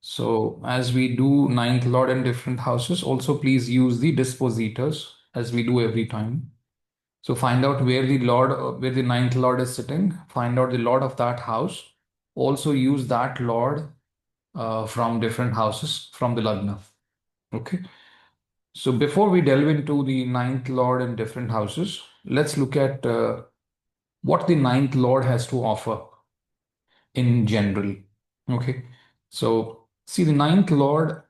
So as we do ninth lord in different houses, also please use the dispositors as we do every time. So find out where the lord, where the ninth lord is sitting. Find out the lord of that house. Also use that lord from different houses from the lagna. Okay. So before we delve into the ninth lord in different houses, let's look at what the ninth lord has to offer in general. Okay. So see, the ninth lord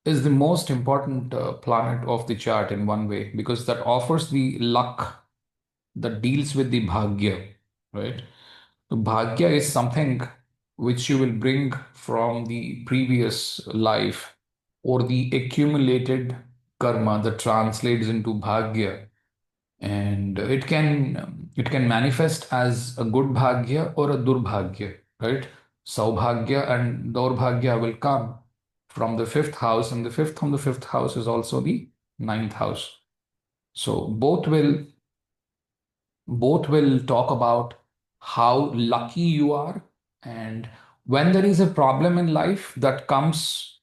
is the most important planet of the chart in one way because that offers the luck that deals with the bhagya, right? So bhagya is something which you will bring from the previous life or the accumulated karma that translates into bhagya, and it can manifest as a good bhagya or a durbhagya, right? Saubhagya and Daurbhagya will come from the fifth house, and the fifth from the fifth house is also the ninth house. So both will talk about how lucky you are, and when there is a problem in life that comes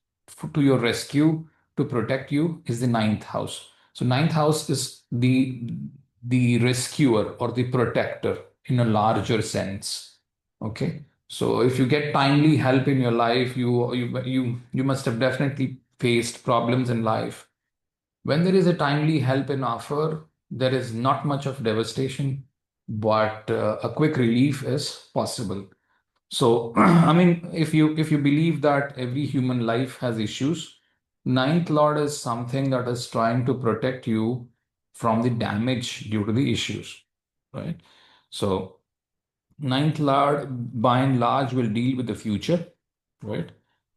to your rescue to protect you is the ninth house. So ninth house is the rescuer or the protector in a larger sense. Okay. So if you get timely help in your life, you must have definitely faced problems in life. When there is a timely help in offer, there is not much of devastation, but a quick relief is possible. So, I mean, if you believe that every human life has issues, ninth lord is something that is trying to protect you from the damage due to the issues, right? So, ninth lord by and large will deal with the future, right?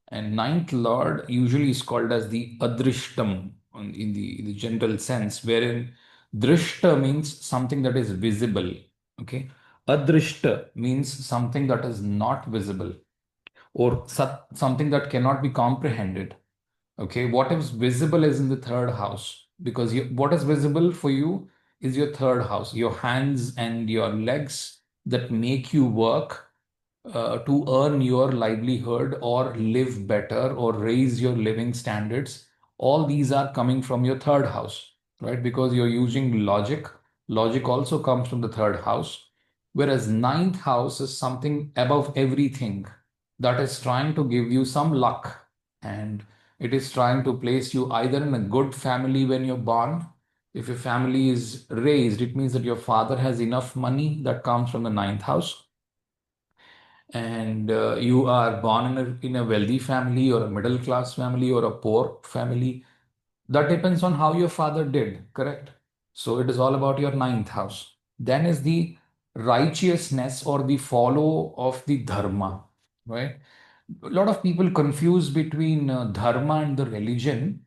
And ninth lord usually is called as the adrishtam in the general sense, wherein drishta means something that is visible. Okay. Adrishta means something that is not visible or something that cannot be comprehended. Okay. What is visible is in the third house because what is visible for you is your third house, your hands and your legs that make you work to earn your livelihood or live better or raise your living standards. All these are coming from your third house, right? Because you're using logic. Logic also comes from the third house, whereas ninth house is something above everything that is trying to give you some luck, and it is trying to place you either in a good family when you're born. If your family is raised, it means that your father has enough money that comes from the ninth house, and you are born in a wealthy family or a middle class family or a poor family, that depends on how your father did, correct? So it is all about your ninth house. Then is the righteousness or the follow of the dharma, right? A lot of people confuse between dharma and the religion.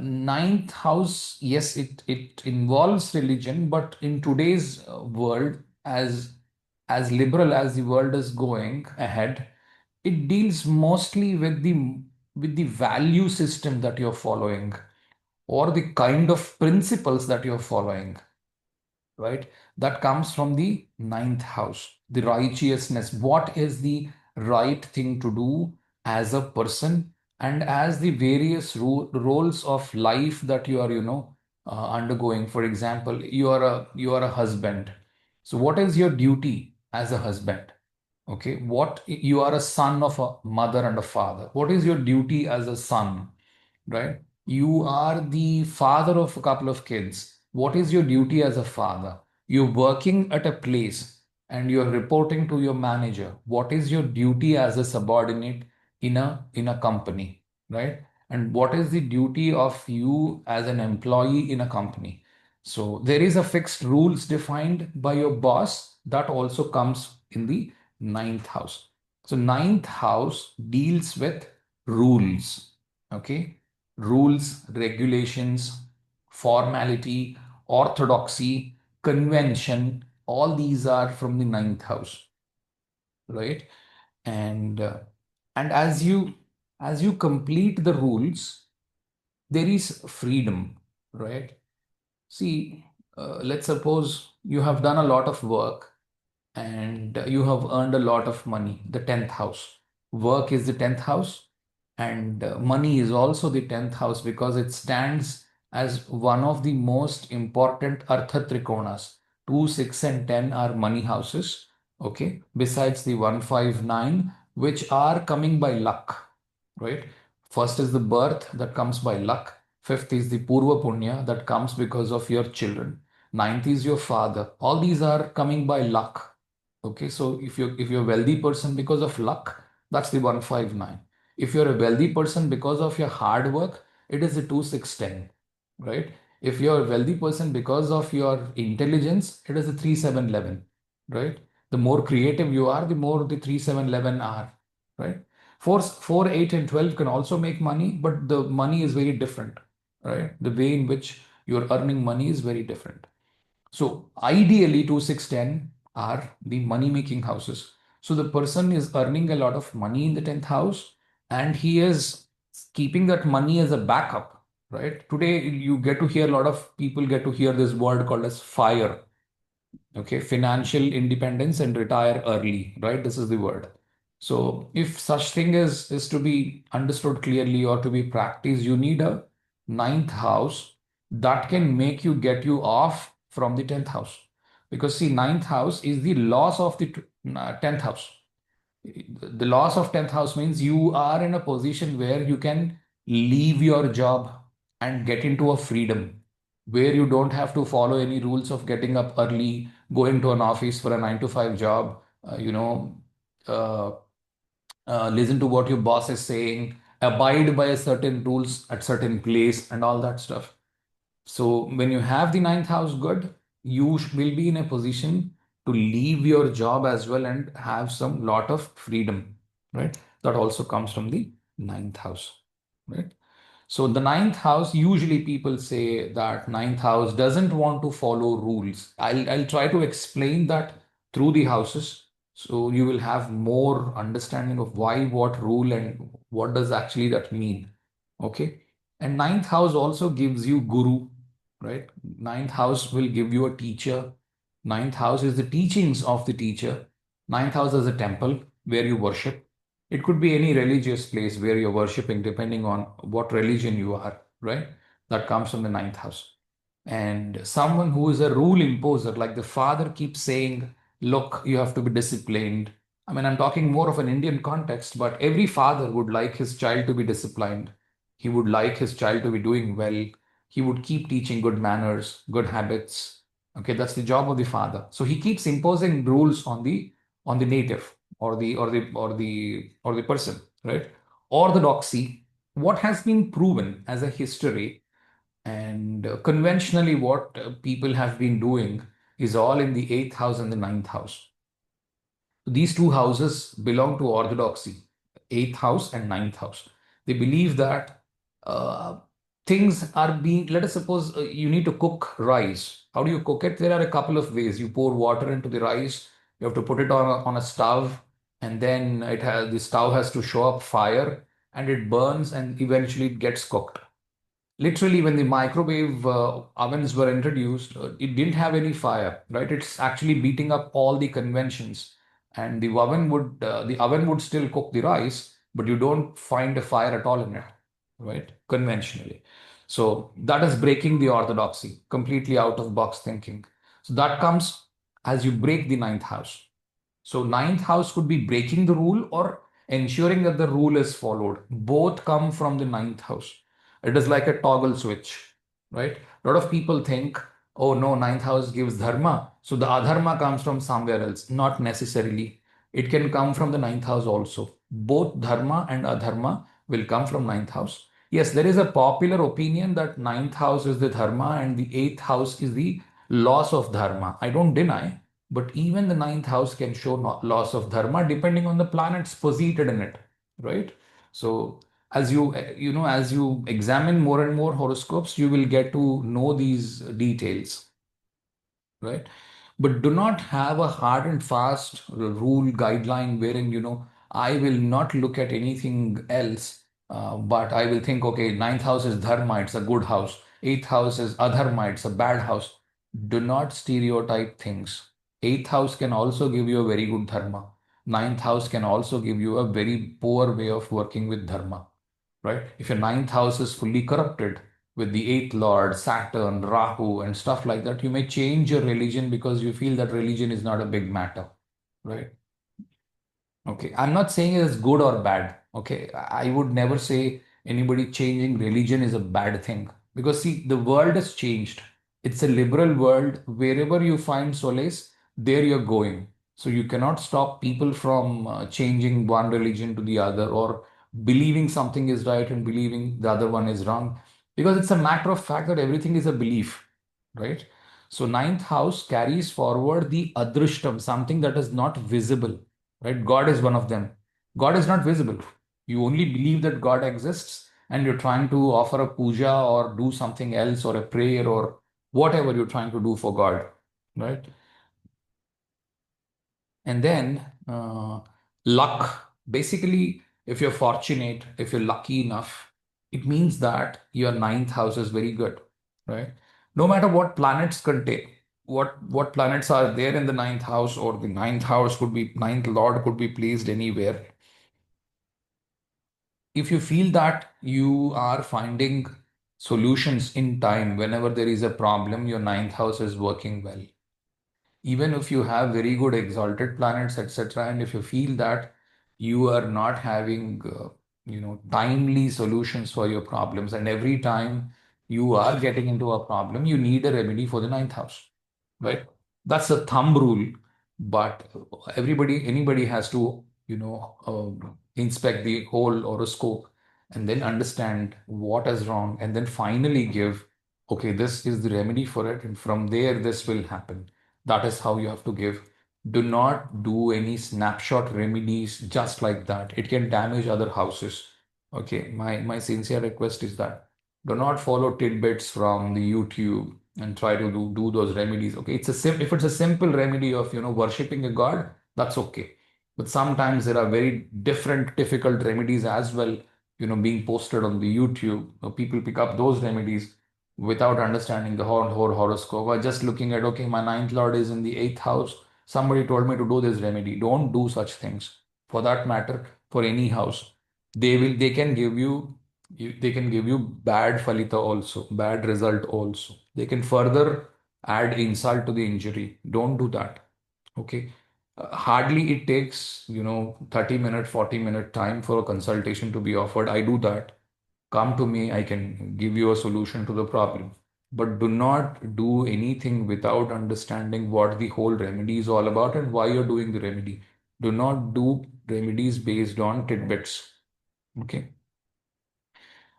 Ninth house, yes, it involves religion, but in today's world, as liberal as the world is going ahead, it deals mostly with the value system that you're following or the kind of principles that you're following, right? That comes from the ninth house, the righteousness. What is the right thing to do as a person and as the various roles of life that you are, undergoing. For example, you are a husband. So what is your duty as a husband? Okay, what you are a son of a mother and a father. What is your duty as a son? Right? You are the father of a couple of kids. What is your duty as a father? You're working at a place and you're reporting to your manager. What is your duty as a subordinate in a company, right? And what is the duty of you as an employee in a company? So there is a fixed rules defined by your boss that also comes in the ninth house. So ninth house deals with rules. Okay, rules, regulations, formality, orthodoxy, convention, all these are from the ninth house, right? And and as you complete the rules, there is freedom, right? See, let's suppose you have done a lot of work and you have earned a lot of money. The 10th house. Work is the 10th house. And money is also the 10th house because it stands as one of the most important Artha Trikonas. 2, 6, and 10 are money houses. Okay. Besides the 1, 5, 9, which are coming by luck. Right. First is the birth that comes by luck. Fifth is the Purva Punya that comes because of your children. Ninth is your father. All these are coming by luck. Okay. So if you're a wealthy person because of luck, that's the 159. If you're a wealthy person because of your hard work, it is a 2610, right? If you're a wealthy person because of your intelligence, it is a 3711, right? The more creative you are, the more the 3711 are, right? 4, 8, and 12 can also make money, but the money is very different, right? The way in which you're earning money is very different. So ideally, 2, 6, 10 are the money making houses. So the person is earning a lot of money in the 10th house and he is keeping that money as a backup, right? Today, you get to hear a lot of people get to hear this word called as FIRE, okay? Financial independence and retire early, right? This is the word. So if such thing is to be understood clearly or to be practiced, you need a ninth house that can make you get you off from the 10th house. Because see, ninth house is the loss of the 10th house. The loss of 10th house means you are in a position where you can leave your job and get into a freedom where you don't have to follow any rules of getting up early, going to an office for a 9 to 5 job, uh, listen to what your boss is saying, abide by a certain rules at certain place and all that stuff. So when you have the ninth house good, you will be in a position to leave your job as well and have some lot of freedom, right? That also comes from the ninth house, right? So the ninth house, usually people say that ninth house doesn't want to follow rules. I'll try to explain that through the houses. So you will have more understanding of why, what rule, and what does actually that mean. Okay. And ninth house also gives you guru, right? Ninth house will give you a teacher. Ninth house is the teachings of the teacher. Ninth house is a temple where you worship. It could be any religious place where you're worshiping, depending on what religion you are, right? That comes from the ninth house. And someone who is a rule imposer, like the father keeps saying, look, you have to be disciplined. I mean, I'm talking more of an Indian context, but every father would like his child to be disciplined. He would like his child to be doing well. He would keep teaching good manners, good habits. Okay, that's the job of the father. So he keeps imposing rules on the native or the person, right? Orthodoxy, what has been proven as a history and conventionally, what people have been doing is all in the eighth house and the ninth house. These two houses belong to orthodoxy, eighth house and ninth house. They believe that uh, things are being, let us suppose you need to cook rice. How do you cook it? There are a couple of ways. You pour water into the rice, you have to put it on a stove, and then the stove has to show up fire and it burns and eventually it gets cooked. Literally, when the microwave ovens were introduced, it didn't have any fire, right? It's actually beating up all the conventions, and the oven would still cook the rice, but you don't find a fire at all in it, right? Conventionally. So that is breaking the orthodoxy, completely out of box thinking. So that comes as you break the ninth house. So ninth house could be breaking the rule or ensuring that the rule is followed. Both come from the ninth house. It is like a toggle switch, right? A lot of people think, oh no, ninth house gives dharma. So the adharma comes from somewhere else. Not necessarily. It can come from the ninth house also. Both dharma and adharma will come from ninth house. Yes, there is a popular opinion that ninth house is the dharma and the eighth house is the loss of dharma. I don't deny, but even the ninth house can show loss of dharma depending on the planets posited in it, right? So as you examine more and more horoscopes, you will get to know these details, right? But do not have a hard and fast rule guideline wherein I will not look at anything else, but I will think, okay, ninth house is dharma, it's a good house. Eighth house is adharma, it's a bad house. Do not stereotype things. Eighth house can also give you a very good dharma. Ninth house can also give you a very poor way of working with dharma. right? If your ninth house is fully corrupted with the eighth lord, Saturn, Rahu, and stuff like that, you may change your religion because you feel that religion is not a big matter, right? Okay, I'm not saying it is good or bad. Okay, I would never say anybody changing religion is a bad thing because see, the world has changed. It's a liberal world. Wherever you find solace, there you're going. So you cannot stop people from changing one religion to the other or believing something is right and believing the other one is wrong because it's a matter of fact that everything is a belief, right? So ninth house carries forward the adrishtam, something that is not visible, right? God is one of them. God is not visible. You only believe that God exists and you're trying to offer a puja or do something else or a prayer or whatever you're trying to do for God, right? And then luck. Basically, if you're fortunate, if you're lucky enough, it means that your ninth house is very good, right? No matter what planets contain, what planets are there in the ninth house, or the ninth house could be ninth lord could be placed anywhere. If you feel that you are finding solutions in time whenever there is a problem, your ninth house is working well. Even if you have very good exalted planets, etc., and if you feel that you are not having timely solutions for your problems, and every time you are getting into a problem, you need a remedy for the ninth house, right? That's a thumb rule, but anybody has to inspect the whole horoscope and then understand what is wrong, and then finally give, okay, this is the remedy for it, and from there this will happen. That is how you have to give. Do not do any snapshot remedies just like that. It can damage other houses. Okay, my sincere request is that do not follow tidbits from the YouTube and try to do those remedies. Okay, if it's a simple remedy of worshipping a god, that's okay. But sometimes there are very different difficult remedies as well, being posted on the YouTube. People pick up those remedies without understanding the whole horoscope or just looking at, okay, my ninth lord is in the eighth house. Somebody told me to do this remedy. Don't do such things. For that matter, for any house, they can give they can give you bad falita also, bad result also. They can further add insult to the injury. Don't do that. Okay. Hardly it takes, 30-minute, 40-minute time for a consultation to be offered. I do that. Come to me, I can give you a solution to the problem. But do not do anything without understanding what the whole remedy is all about and why you're doing the remedy. Do not do remedies based on tidbits. Okay.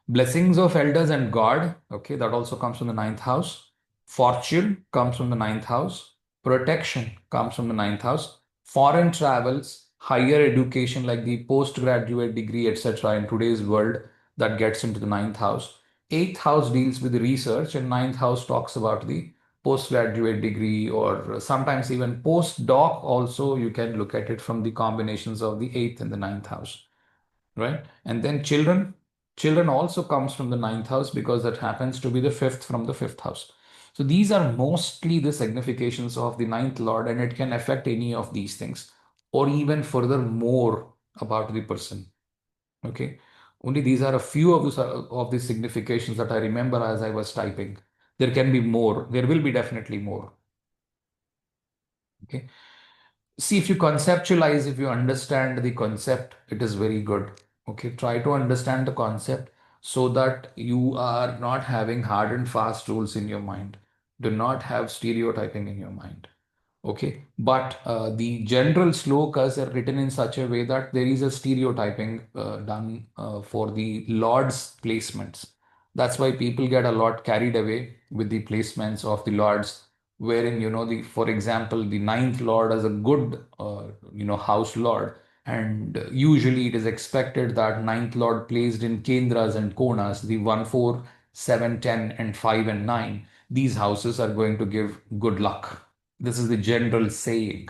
Blessings of elders and God, okay, that also comes from the ninth house. Fortune comes from the ninth house. Protection comes from the ninth house. Foreign travels, higher education like the postgraduate degree, etc., in today's world, that gets into the ninth house. Eighth house deals with the research, and ninth house talks about the postgraduate degree, or sometimes even postdoc. Also, you can look at it from the combinations of the eighth and the ninth house, right? And then children also comes from the ninth house because that happens to be the fifth from the fifth house. So these are mostly the significations of the ninth lord, and it can affect any of these things or even further more about the person. Okay, only these are a few of the significations that I remember as I was typing. There can be more, there will be definitely more. Okay, see, if you conceptualize, if you understand the concept, it is very good. Okay, try to understand the concept so that you are not having hard and fast rules in your mind. Do not have stereotyping in your mind. Okay, but the general slokas are written in such a way that there is a stereotyping done for the Lord's placements. That's why people get a lot carried away with the placements of the Lords, wherein, for example, the ninth Lord is a good, house Lord. And usually it is expected that ninth Lord placed in Kendras and Konas, the 1, 4, 7, 10, and 5 and 9, these houses are going to give good luck. This is the general saying,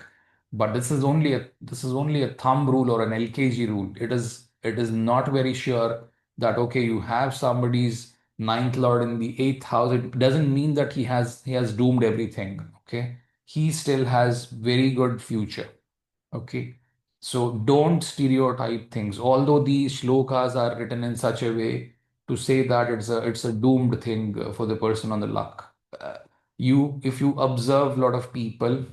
but this is only a thumb rule or an LKG rule. It is not very sure that, okay, you have somebody's ninth lord in the eighth house. It doesn't mean that he has doomed everything. Okay, he still has very good future. Okay, So don't stereotype things. Although these shlokas are written in such a way to say that it's a doomed thing for the person on the luck. If you observe a lot of people,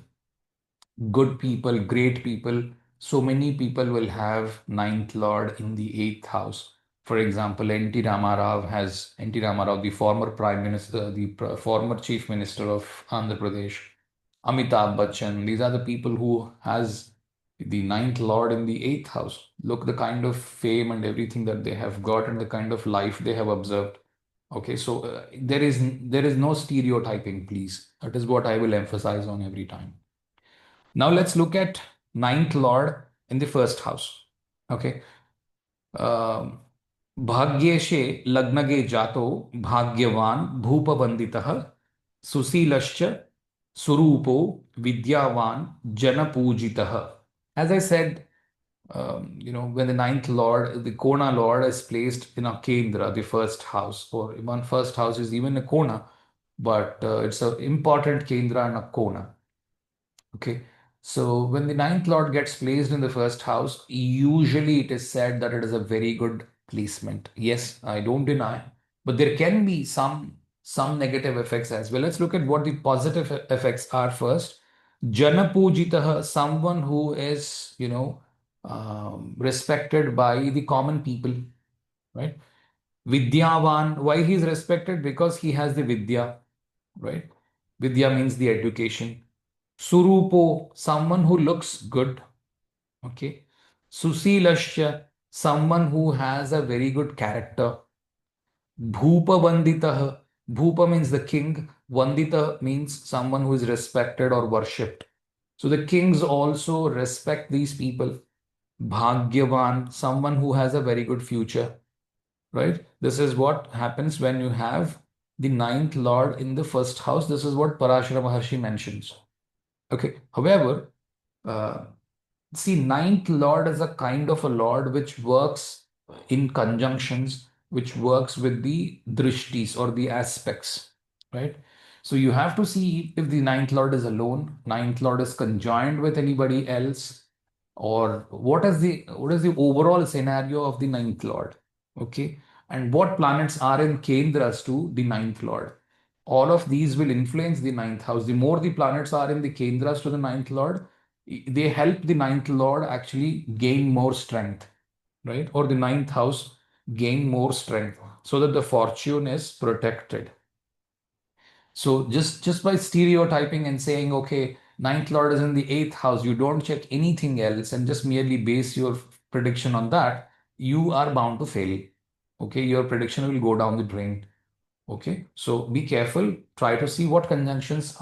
good people, great people, so many people will have ninth lord in the eighth house. For example, N.T. Ramarao, the former prime minister, the former chief minister of Andhra Pradesh, Amitabh Bachchan. These are the people who has the ninth lord in the eighth house. Look the kind of fame and everything that they have got and the kind of life they have observed. Okay, so there is no stereotyping, please. That is what I will emphasize on every time. Now let's look at ninth lord in the first house. Okay. Um, भाग्येशे लग्नगे जातो भाग्यवान भूपवंदितः सुशीलश्च सुरूपो विद्यावान जनपूजितः. As I said, when the ninth lord, the Kona lord, is placed in a Kendra, the first house, or one first house is even a Kona, but it's an important Kendra and a Kona. Okay. So when the ninth lord gets placed in the first house, usually it is said that it is a very good placement. Yes, I don't deny, but there can be some negative effects as well. Let's look at what the positive effects are first. Janapujitaha, someone who is, respected by the common people, right? Vidyavan, why he is respected? Because he has the Vidya, right? Vidya means the education. Surupo, someone who looks good. Okay. Susilasya, someone who has a very good character. Bhupa Vanditah. Bhupa means the king. Vandita means someone who is respected or worshipped. So the kings also respect these people. Bhagyavan, someone who has a very good future. Right? This is what happens when you have the ninth lord in the first house. This is what Parashara Maharshi mentions. Okay. However, uh, see, ninth lord is a kind of a lord which works in conjunctions, which works with the drishtis or the aspects, right? So you have to see if the ninth lord is alone, ninth lord is conjoined with anybody else, or what is the overall scenario of the ninth lord, okay? And what planets are in Kendras to the ninth lord. All of these will influence the ninth house. The more the planets are in the Kendras to the ninth lord, they help the ninth lord actually gain more strength, right? Or the ninth house gain more strength so that the fortune is protected. So just by stereotyping and saying, okay, ninth lord is in the eighth house, you don't check anything else and just merely base your prediction on that, you are bound to fail. Okay, your prediction will go down the drain. Okay, so be careful. Try to see what conjunctions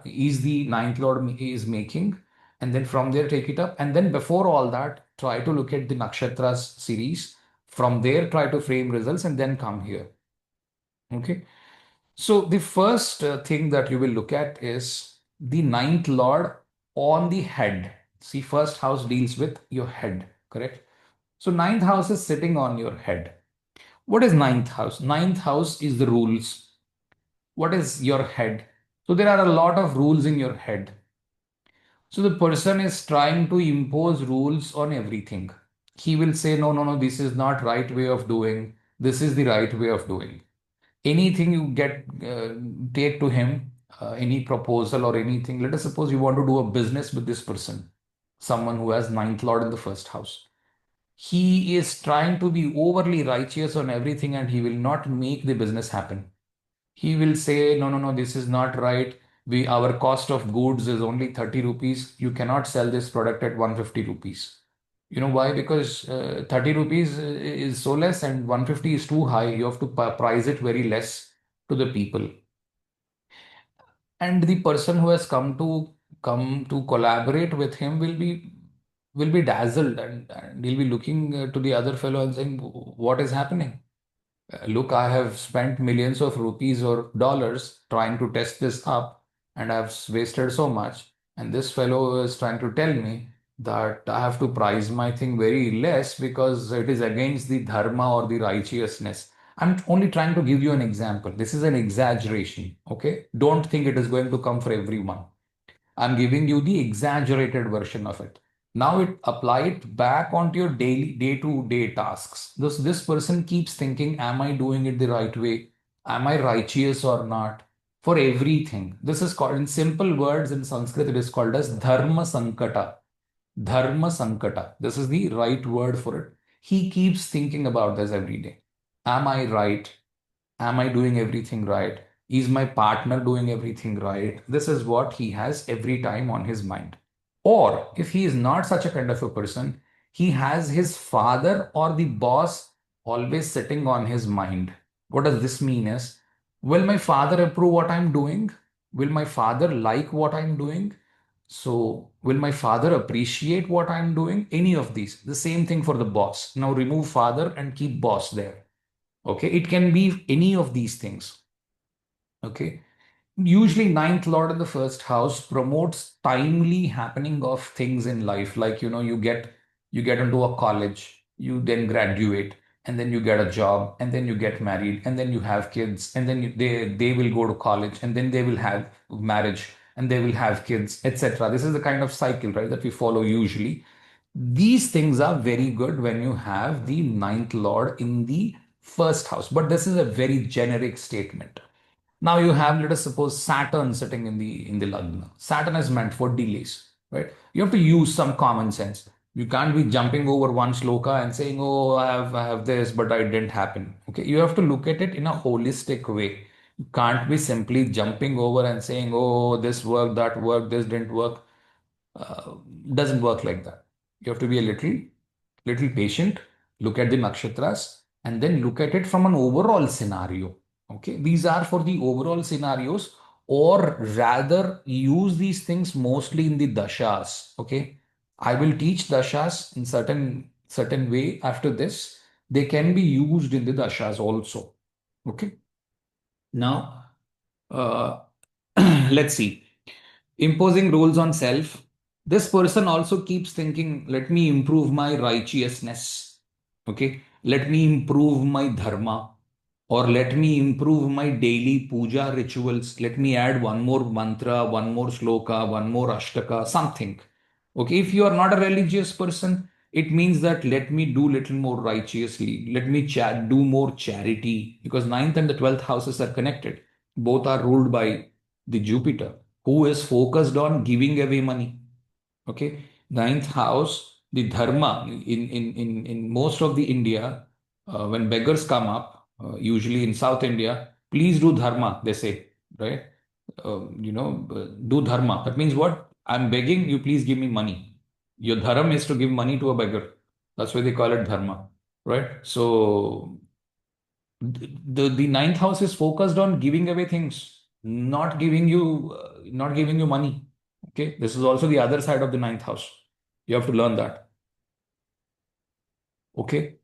is the ninth lord is making, and then from there take it up. And then before all that, try to look at the nakshatras series. From there, try to frame results, and then come here. Okay. So the first thing that you will look at is the ninth lord on the head. See, first house deals with your head, correct? So ninth house is sitting on your head. What is ninth house? Ninth house is the rules. What is your head? So there are a lot of rules in your head. So the person is trying to impose rules on everything. He will say, no, no, no, this is not right way of doing. This is the right way of doing. Anything you take to him, any proposal or anything. Let us suppose you want to do a business with this person, someone who has ninth lord in the first house. He is trying to be overly righteous on everything and he will not make the business happen. He will say, no, no, no, this is not right. Our cost of goods is only 30 rupees. You cannot sell this product at 150 rupees. You know why? Because 30 rupees is so less and 150 is too high. You have to price it very less to the people. And the person who has come to collaborate with him will be dazzled, and he'll be looking to the other fellow and saying, what is happening? Look, I have spent millions of rupees or dollars trying to test this up, and I've wasted so much. And this fellow is trying to tell me that I have to price my thing very less because it is against the dharma or the righteousness. I'm only trying to give you an example. This is an exaggeration. Okay. Don't think it is going to come for everyone. I'm giving you the exaggerated version of it. Now it apply it back onto your daily day-to-day tasks. This person keeps thinking, am I doing it the right way? Am I righteous or not? For everything. This is called, in simple words in Sanskrit, it is called as dharma sankata. Dharma sankata. This is the right word for it. He keeps thinking about this every day. Am I right? Am I doing everything right? Is my partner doing everything right? This is what he has every time on his mind. Or if he is not such a kind of a person, he has his father or the boss always sitting on his mind. What does this mean is, will my father approve what I'm doing? Will my father like what I'm doing? So, will my father appreciate what I'm doing? Any of these. The same thing for the boss. Now remove father and keep boss there. Okay, it can be any of these things. Okay, usually ninth lord in the first house promotes timely happening of things in life. Like, you get into a college, you then graduate, and then you get a job, and then you get married, and then you have kids, and then they will go to college, and then they will have marriage, and they will have kids, etc. This is the kind of cycle, right, that we follow usually. These things are very good when you have the ninth lord in the first house, but this is a very generic statement. Now you have, let us suppose, Saturn sitting in the Lagna. Saturn is meant for delays, right? You have to use some common sense. You can't be jumping over one shloka and saying, "Oh, I have this, but it didn't happen." Okay, you have to look at it in a holistic way. You can't be simply jumping over and saying, "Oh, this worked, that worked, this didn't work." uh, doesn't work like that. You have to be a little patient, look at the nakshatras, and then look at it from an overall scenario. Okay, these are for the overall scenarios, or rather use these things mostly in the dashas. Okay, I will teach dashas in certain way after this. They can be used in the dashas also. Okay, now uh, let's see. Imposing rules on self. This person also keeps thinking, let me improve my righteousness. Okay. Let me improve my dharma, or let me improve my daily puja rituals. Let me add one more mantra, one more shloka, one more ashtaka, something. Okay. If you are not a religious person, it means that let me do little more righteously. Let me do more charity, because ninth and the 12th houses are connected. Both are ruled by the Jupiter, who is focused on giving away money. Okay. Ninth house, the dharma in most of the India, when beggars come up, usually in South India, please do dharma, they say, right? Do dharma. That means what? I'm begging you, please give me money. Your dharma is to give money to a beggar. That's why they call it dharma, right? So the ninth house is focused on giving away things, not giving you money. Okay, this is also the other side of the ninth house. You have to learn that. Okay,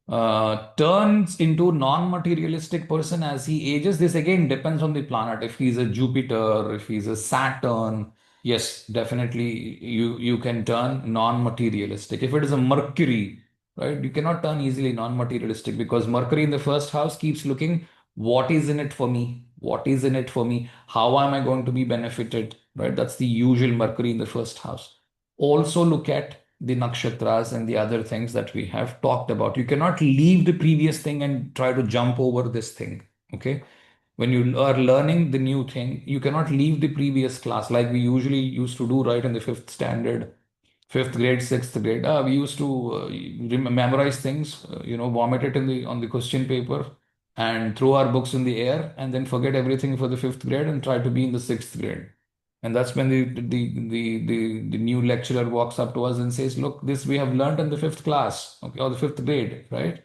turns into non-materialistic person as he ages. This again depends on the planet. If he's a Jupiter, if he's a Saturn, yes, definitely you can turn non-materialistic. If it is a Mercury, right, you cannot turn easily non-materialistic, because Mercury in the first house keeps looking, what is in it for me? What is in it for me? How am I going to be benefited? Right, that's the usual Mercury in the first house. Also look at the nakshatras and the other things that we have talked about. You cannot leave the previous thing and try to jump over this thing. Okay. When you are learning the new thing, you cannot leave the previous class like we usually used to do, right, in the fifth standard, fifth grade, sixth grade. We used to memorize things, vomit it in the on the question paper and throw our books in the air, and then forget everything for the fifth grade and try to be in the sixth grade. And that's when the new lecturer walks up to us and says, "Look, this we have learned in the fifth class, okay, or the fifth grade, right?"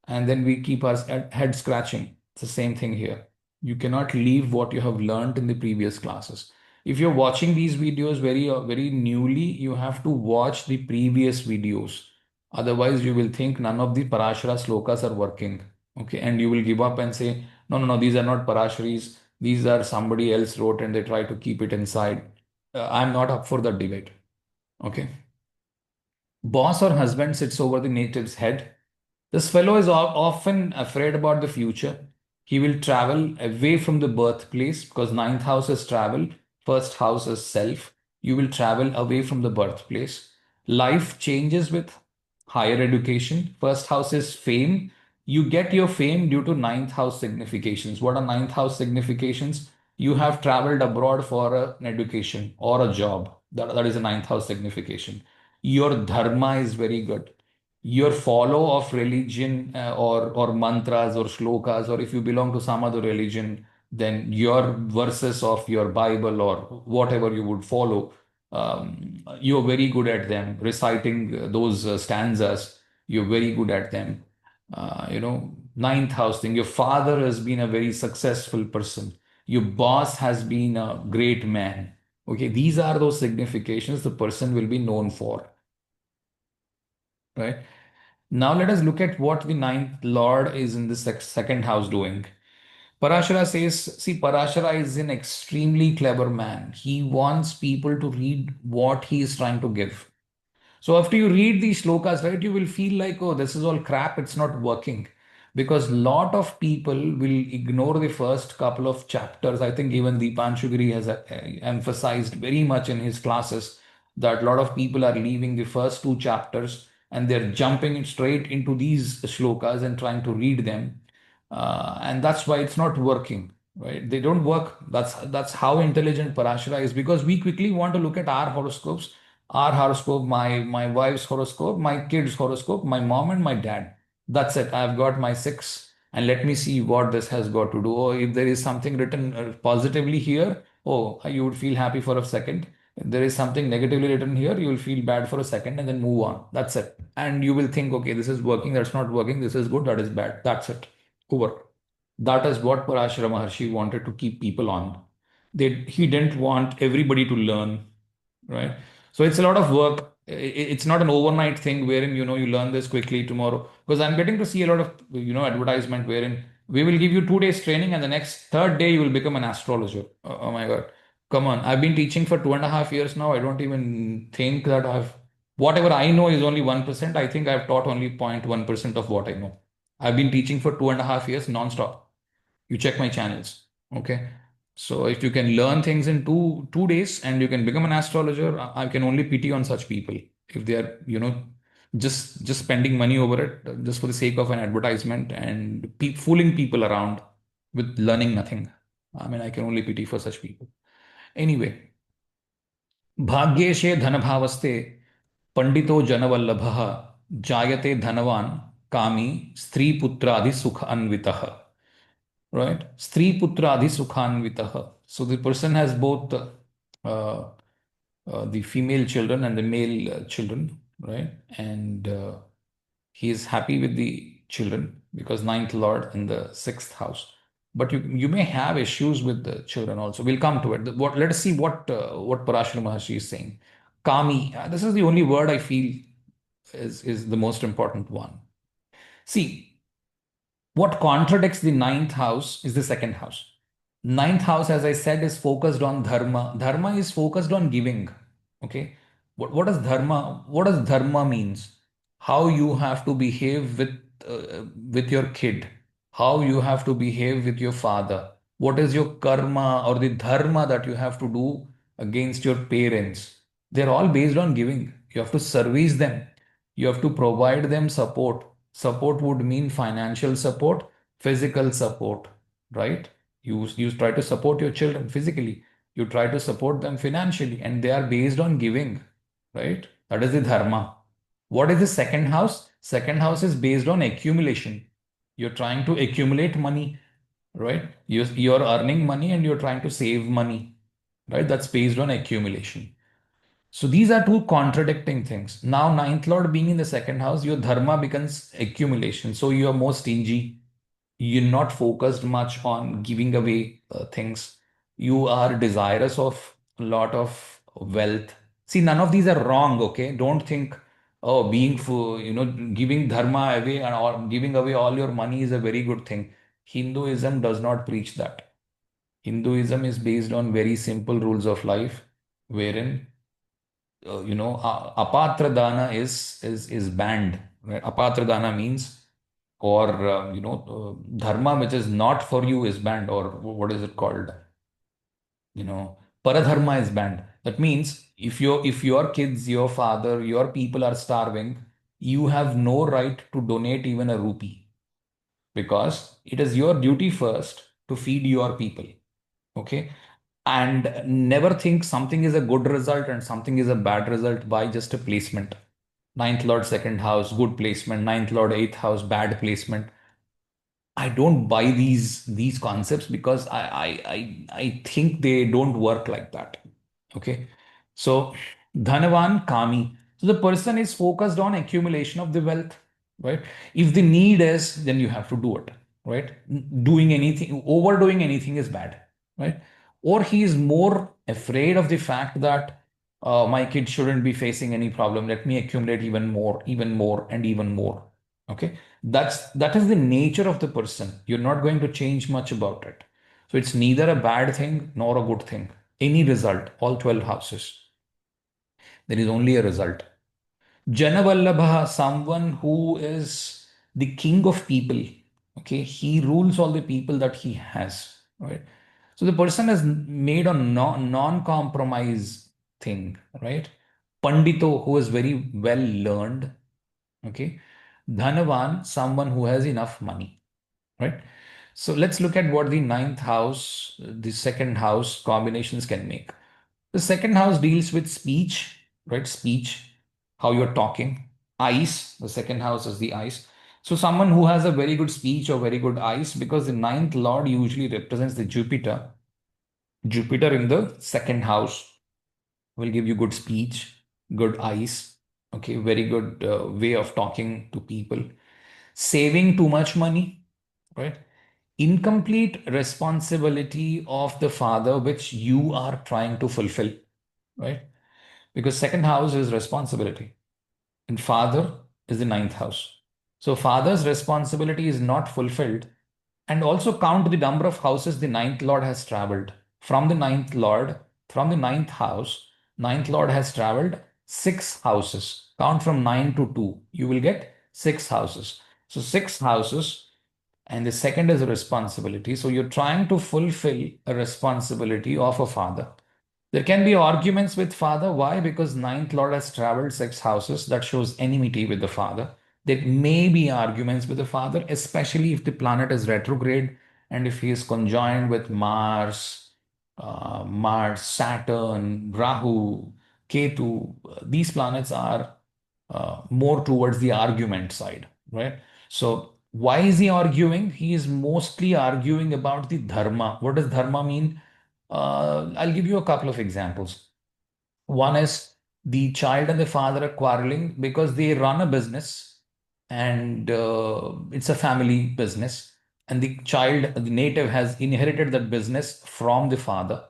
And then we keep our head scratching. It's the same thing here. You cannot leave what you have learned in the previous classes. If you're watching these videos very newly, you have to watch the previous videos. Otherwise, you will think none of the Parashara slokas are working. Okay, and you will give up and say, "No, no, no, these are not Parasharis. These are somebody else wrote and they try to keep it inside." I'm not up for that debate. Okay. Boss or husband sits over the native's head. This fellow is often afraid about the future. He will travel away from the birthplace, because ninth house is travel, first house is self. You will travel away from the birthplace. Life changes with higher education. First house is fame. You get your fame due to ninth house significations. What are ninth house significations? You have traveled abroad for an education or a job. That is a ninth house signification. Your dharma is very good. Your follow of religion or mantras or shlokas, or if you belong to some other religion, then your verses of your Bible or whatever you would follow, you're very good at them. Reciting those stanzas, you're very good at them. Ninth house thing. Your father has been a very successful person. Your boss has been a great man. Okay, these are those significations the person will be known for, right? Now let us look at what the ninth lord is in the second house doing. Parashara says, see, Parashara is an extremely clever man. He wants people to read what he is trying to give. So after you read these shlokas, right, you will feel like, oh, this is all crap, it's not working. Because lot of people will ignore the first couple of chapters. I think even Deepanshugiri has emphasized very much in his classes that a lot of people are leaving the first two chapters and they're jumping straight into these shlokas and trying to read them. And that's why it's not working, right? They don't work. That's how intelligent Parashara is, because we quickly want to look at our horoscope, my wife's horoscope, my kids' horoscope, my mom and my dad. That's it. I've got my six, and let me see what this has got to do. Or if there is something written positively here, oh, you would feel happy for a second. If there is something negatively written here, you will feel bad for a second and then move on. That's it. And you will think, okay, this is working, that's not working, this is good, that is bad. That's it. Over. That is what Parashara Maharshi wanted to keep people on. He didn't want everybody to learn, right? So it's a lot of work. It's not an overnight thing wherein you learn this quickly tomorrow. Because I'm getting to see a lot of advertisement wherein we will give you 2 days training and the next third day you will become an astrologer. Oh my God. Come on. I've been teaching for 2.5 years now. I don't even think that whatever I know is only 1%. I think I've taught only 0.1% of what I know. I've been teaching for 2.5 years non-stop. You check my channels. Okay. So if you can learn things in two days and you can become an astrologer, I can only pity on such people if they are, just spending money over it just for the sake of an advertisement and fooling people around with learning nothing. I mean, I can only pity for such people. Anyway, भाग्येशे धनभावस्ते पंडितो जनवल्लभः जायते धनवान कामी स्त्री पुत्रादि सुख अन्वितः, right? Stri putra adhisukhanvitaha. So the person has both the female children and the male children, right? And he is happy with the children because ninth lord in the sixth house. But you may have issues with the children also. We'll come to it. Let us see what Parashara Maharshi is saying. Kami. This is the only word I feel is the most important one. See, what contradicts the ninth house is the second house. Ninth house, as I said, is focused on dharma. Dharma is focused on giving. Okay. What does dharma? What does dharma means? How you have to behave with your kid. How you have to behave with your father. What is your karma or the dharma that you have to do against your parents? They're all based on giving. You have to service them. You have to provide them support. Support would mean financial support, physical support, right? You try to support your children physically. You try to support them financially, and they are based on giving, right? That is the dharma. What is the second house? Second house is based on accumulation. You're trying to accumulate money, right? You're earning money and you're trying to save money, right? That's based on accumulation. So these are two contradicting things. Now, ninth lord being in the second house, your dharma becomes accumulation. So you are more stingy. You're not focused much on giving away things. You are desirous of a lot of wealth. See, none of these are wrong. Okay, don't think, oh, being for giving dharma away or giving away all your money is a very good thing. Hinduism does not preach that. Hinduism is based on very simple rules of life, wherein apatra dana is banned. Right? Apatra dana means, or dharma which is not for you is banned, or what is it called? Paradharma is banned. That means if your kids, your father, your people are starving, you have no right to donate even a rupee, because it is your duty first to feed your people. Okay. And never think something is a good result and something is a bad result by just a placement. Ninth Lord, second house, good placement. Ninth Lord, eighth house, bad placement. I don't buy these concepts because I think they don't work like that. Okay. So Dhanavan Kami. So the person is focused on accumulation of the wealth, right? If the need is, then you have to do it, right? Doing anything, overdoing anything is bad, right? Or he is more afraid of the fact that my kid shouldn't be facing any problem. Let me accumulate even more, and even more. Okay. That is the nature of the person. You're not going to change much about it. So it's neither a bad thing nor a good thing. Any result, all 12 houses. There is only a result. Janavallabha, someone who is the king of people. Okay, he rules all the people that he has. Right. So the person has made a non-compromise thing, right? Pandito, who is very well learned. Okay. Dhanavan, someone who has enough money, right? So let's look at what the ninth house, the second house combinations can make. The second house deals with speech, right? Speech, how you're talking. Eyes, the second house is the eyes. So someone who has a very good speech or very good eyes, because the ninth lord usually represents the Jupiter. Jupiter in the second house will give you good speech, good eyes, okay, very good way of talking to people. Saving too much money, right? Incomplete responsibility of the father, which you are trying to fulfill, right? Because second house is responsibility and father is the ninth house. So father's responsibility is not fulfilled. And also count the number of houses the ninth lord has traveled. From the ninth lord, from the ninth house, ninth lord has traveled six houses. Count from nine to two. You will get six houses. So six houses, and the second is a responsibility. So you're trying to fulfill a responsibility of a father. There can be arguments with father. Why? Because ninth lord has traveled six houses. That shows enmity with the father. There may be arguments with the father, especially if the planet is retrograde and if he is conjoined with Mars, Saturn, Rahu, Ketu. These planets are more towards the argument side, right? So why is he arguing? He is mostly arguing about the dharma. What does dharma mean? I'll give you a couple of examples. One is the child and the father are quarreling because they run a business, and it's a family business. And the child, the native, has inherited that business from the father.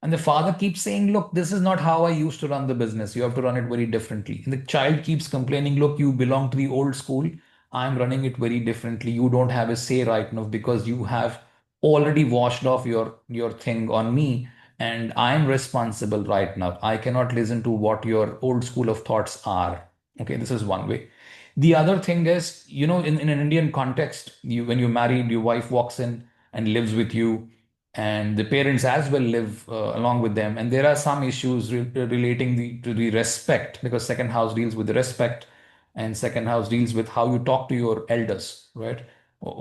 And the father keeps saying, look, this is not how I used to run the business. You have to run it very differently. And the child keeps complaining, look, you belong to the old school. I'm running it very differently. You don't have a say right now because you have already washed off your thing on me, and I'm responsible right now. I cannot listen to what your old school of thoughts are. Okay, this is one way. The other thing is, in an Indian context, when you're married, your wife walks in and lives with you, and the parents as well live along with them. And there are some issues relating to the respect, because second house deals with the respect, and second house deals with how you talk to your elders, right?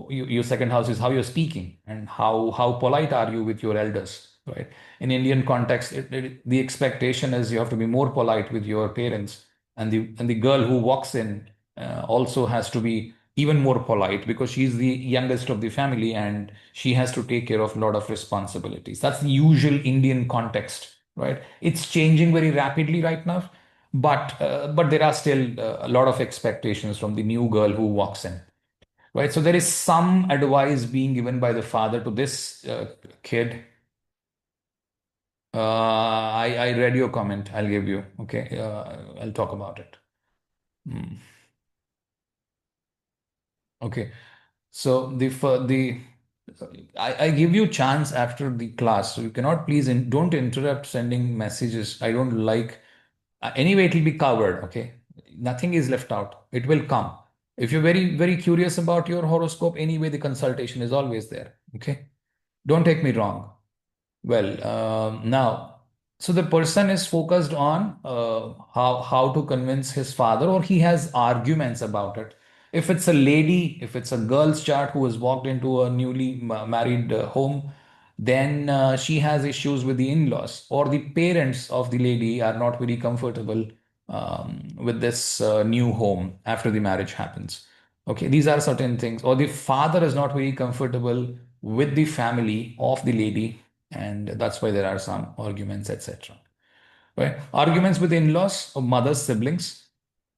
Your second house is how you're speaking and how polite are you with your elders, right? In Indian context, the expectation is you have to be more polite with your parents, and the girl who walks in also has to be even more polite because she's the youngest of the family and she has to take care of a lot of responsibilities. That's the usual Indian context, right? It's changing very rapidly right now, but there are still a lot of expectations from the new girl who walks in, right? So there is some advice being given by the father to this kid. I read your comment. I'll give you. Okay. I'll talk about it. Hmm. Okay. So I give you chance after the class. So you cannot please don't interrupt sending messages. I don't like. Anyway, it will be covered. Okay. Nothing is left out. It will come. If you're very, very curious about your horoscope, anyway, the consultation is always there. Okay. Don't take me wrong. Well, now. So the person is focused on how to convince his father, or he has arguments about it. If it's a lady, if it's a girl's child who has walked into a newly married home, then she has issues with the in-laws, or the parents of the lady are not very comfortable with this new home after the marriage happens. Okay, these are certain things. Or the father is not very comfortable with the family of the lady, and that's why there are some arguments, etc. Right? Arguments with in-laws or mother's siblings,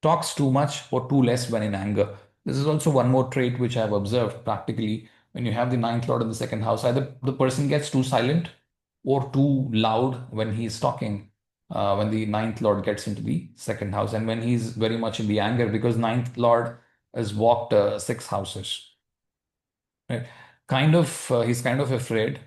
talks too much or too less when in anger. This is also one more trait which I've observed practically when you have the ninth lord in the second house. Either the person gets too silent or too loud when he's talking. When the ninth lord gets into the second house, and when he's very much in the anger, because ninth lord has walked six houses. Right? He's kind of afraid.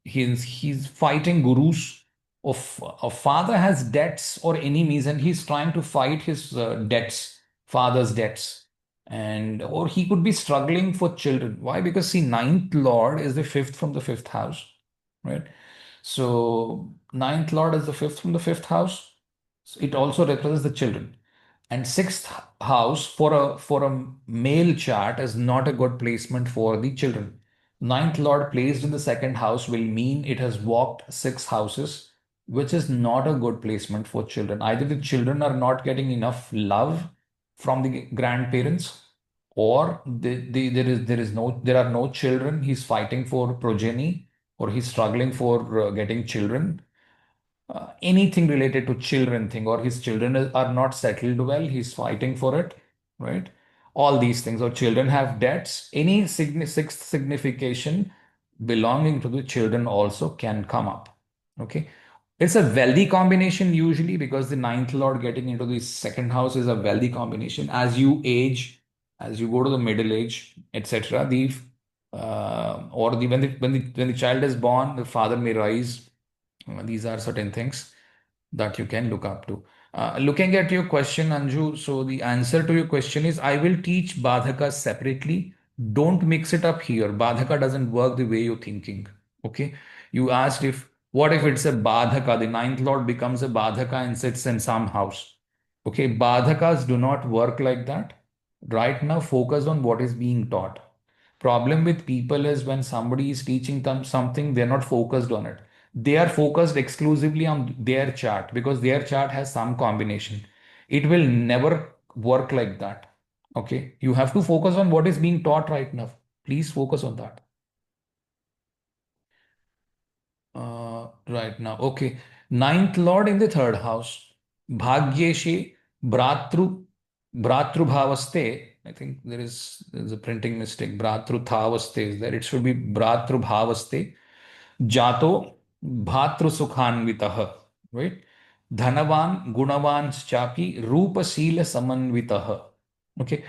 He's fighting gurus. Of a father has debts or enemies, and he's trying to fight his debts, father's debts, and or he could be struggling for children. Why? Because see, ninth lord is the fifth from the fifth house, right? So ninth lord is the fifth from the fifth house. So it also represents the children. And sixth house for a male chart is not a good placement for the children. Ninth lord placed in the second house will mean it has walked six houses, which is not a good placement for children. Either the children are not getting enough love from the grandparents, or there are no children. He's fighting for progeny, or he's struggling for getting children, anything related to children thing, or his children are not settled well, he's fighting for it, right? All these things, or children have debts, any sixth signification belonging to the children also can come up. Okay, it's a wealthy combination usually, because the ninth lord getting into the second house is a wealthy combination. As you age, as you go to the middle age, etc., the or the when the child is born, the father may rise. These are certain things that you can look up to. Looking at your question, Anju, so the answer to your question is I will teach Badhaka separately. Don't mix it up here. Badhaka doesn't work the way you're thinking. Okay. You asked if what if it's a Badhaka? The ninth lord becomes a Badhaka and sits in some house. Okay. Badhakas do not work like that. Right now, focus on what is being taught. Problem with people is when somebody is teaching them something, they're not focused on it. They are focused exclusively on their chart because their chart has some combination. It will never work like that. Okay. You have to focus on what is being taught right now. Please focus on that. Right now. Okay. Ninth Lord in the third house. Bhagyeshe Bratru Bhavaste. I think there's a printing mistake. Bratru Thavaste is there. It should be Bratru Bhavaste. Jato Bhatru Sukhanvitah. Right? Dhanavan Gunavan Chapi Rupa Sila Samanvitah. Okay.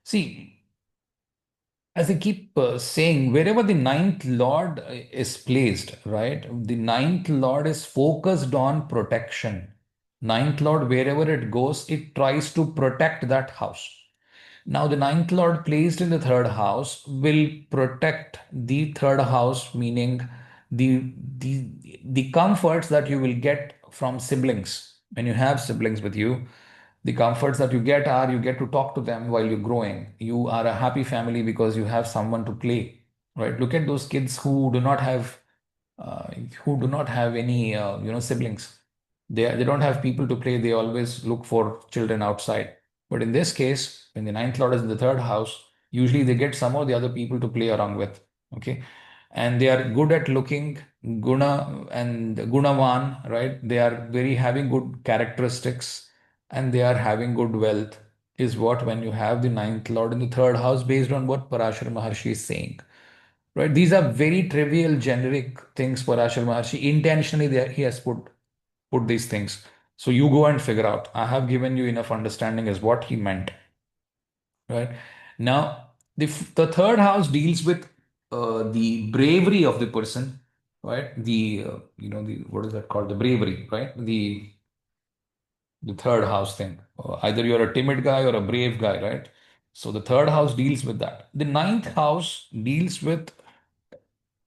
See, as I keep saying, wherever the ninth lord is placed, right, the ninth lord is focused on protection. Ninth lord, wherever it goes, it tries to protect that house. Now, the ninth lord placed in the third house will protect the third house, meaning the the comforts that you will get from siblings when you have siblings with you. The comforts that you get are you get to talk to them while you're growing. You are a happy family because you have someone to play, right? Look at those kids uh, who do not have any siblings. They don't have people to play. They always look for children outside. But in this case, when the ninth lord is in the third house, usually they get some of the other people to play around with. Okay, and they are good at looking guna and gunavan, right? They are very having good characteristics, and they are having good wealth. Is what when you have the ninth lord in the third house, based on what Parashar Maharshi is saying. Right? These are very trivial, generic things Parashar Maharshi intentionally there he has put these things. So you go and figure out. I have given you enough understanding as what he meant. Right? Now, the third house deals with the bravery of the person, right? The what is that called? The bravery, right? The third house thing. Either you're a timid guy or a brave guy, right? So the third house deals with that. The ninth house deals with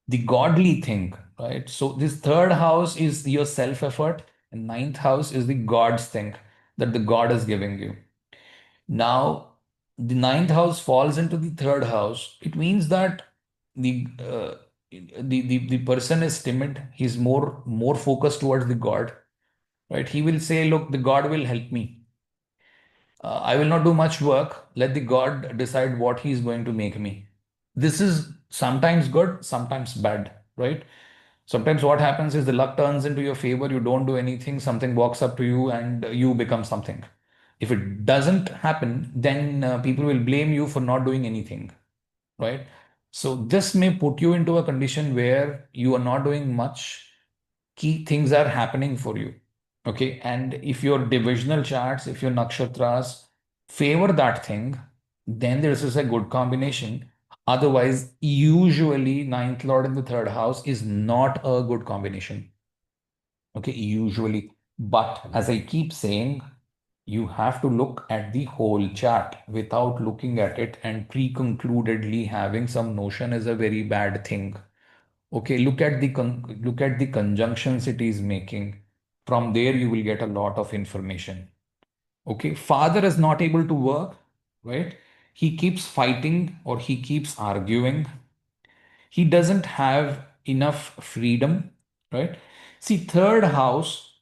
the godly thing, right? So this third house is your self effort. And ninth house is the God's thing that the God is giving you. Now, the ninth house falls into the third house. It means that the the person is timid. He's more focused towards the God, right? He will say, "Look, the God will help me. I will not do much work. Let the God decide what He's going to make me." This is sometimes good, sometimes bad, right? Sometimes what happens is the luck turns into your favor. You don't do anything, something walks up to you, and you become something. If it doesn't happen, then people will blame you for not doing anything, right? So this may put you into a condition where you are not doing much. Key things are happening for you. Okay. And if your divisional charts, if your nakshatras favor that thing, then this is a good combination. Otherwise, usually ninth lord in the third house is not a good combination. Okay, usually. But as I keep saying, you have to look at the whole chart without looking at it and pre-concludedly having some notion is a very bad thing. Okay, look at the conjunctions it is making. From there, you will get a lot of information. Okay, father is not able to work, right? He keeps fighting or he keeps arguing. He doesn't have enough freedom, right? See, third house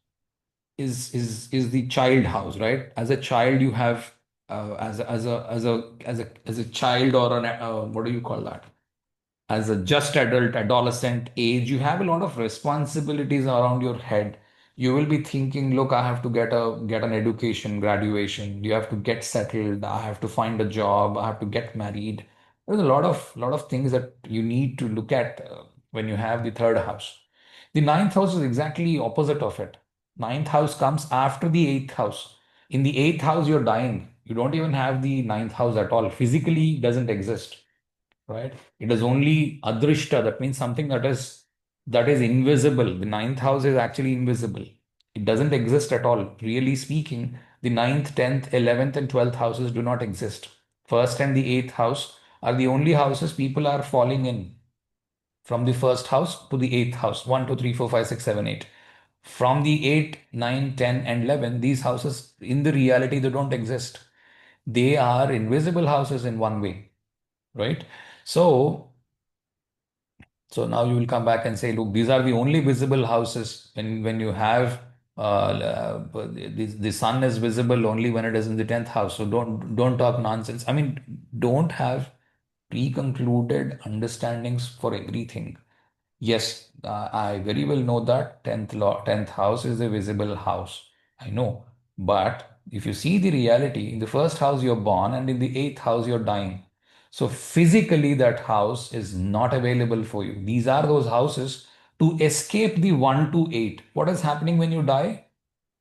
is the child house, right? As a child, you have as a child or an what do you call that? As a just adult, adolescent age, you have a lot of responsibilities around your head. You will be thinking, look, I have to get an education, graduation. You have to get settled. I have to find a job. I have to get married. There's a lot of things that you need to look at when you have the third house. The ninth house is exactly opposite of it. Ninth house comes after the eighth house. In the eighth house, you're dying. You don't even have the ninth house at all. Physically doesn't exist, right? It is only adrishta. That means something that is invisible. The ninth house is actually invisible. It doesn't exist at all. Really speaking, the ninth, 10th, 11th, and 12th houses do not exist. First and the eighth house are the only houses people are falling in from the first house to the eighth house. 1, 2, 3, 4, 5, 6, 7, 8. From the 8, 9, 10, and 11, these houses in the reality they don't exist. They are invisible houses in one way, right? So now you will come back and say, look, these are the only visible houses when you have the sun is visible only when it is in the 10th house. So don't talk nonsense. I mean, don't have pre-concluded understandings for everything. Yes, I very well know that 10th house is a visible house. I know. But if you see the reality, in the first house you're born and in the eighth house you're dying. So physically that house is not available for you. These are those houses to escape the 1 to 8. What is happening when you die?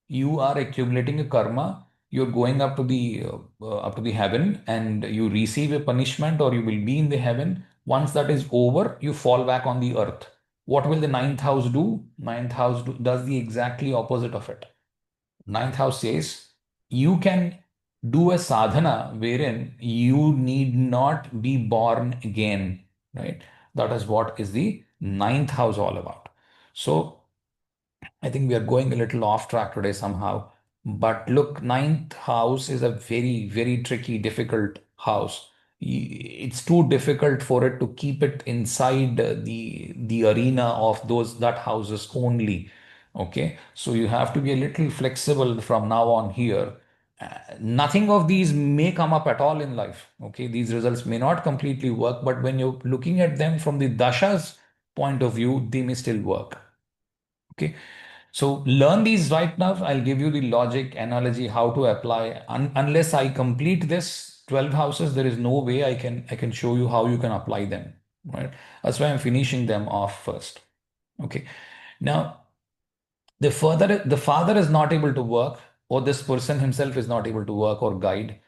You are accumulating a karma. You're going up to the heaven and you receive a punishment or you will be in the heaven. Once that is over, you fall back on the earth. What will the ninth house do? Does the exactly opposite of it. Ninth house says you can do a sadhana wherein you need not be born again, right? That is what is the ninth house all about. So I think we are going a little off track today somehow. But look, ninth house is a very, very tricky, difficult house. It's too difficult for it to keep it inside the arena of those that houses only. Okay, so you have to be a little flexible from now on here. Nothing of these may come up at all in life. Okay, these results may not completely work, but when you're looking at them from the dasha's point of view, they may still work. Okay, so learn these right now. I'll give you the logic analogy how to apply. Unless I complete this 12 houses, there is no way I can show you how you can apply them. Right. That's why I'm finishing them off first. Okay. Now the father is not able to work, or this person himself is not able to work or guide.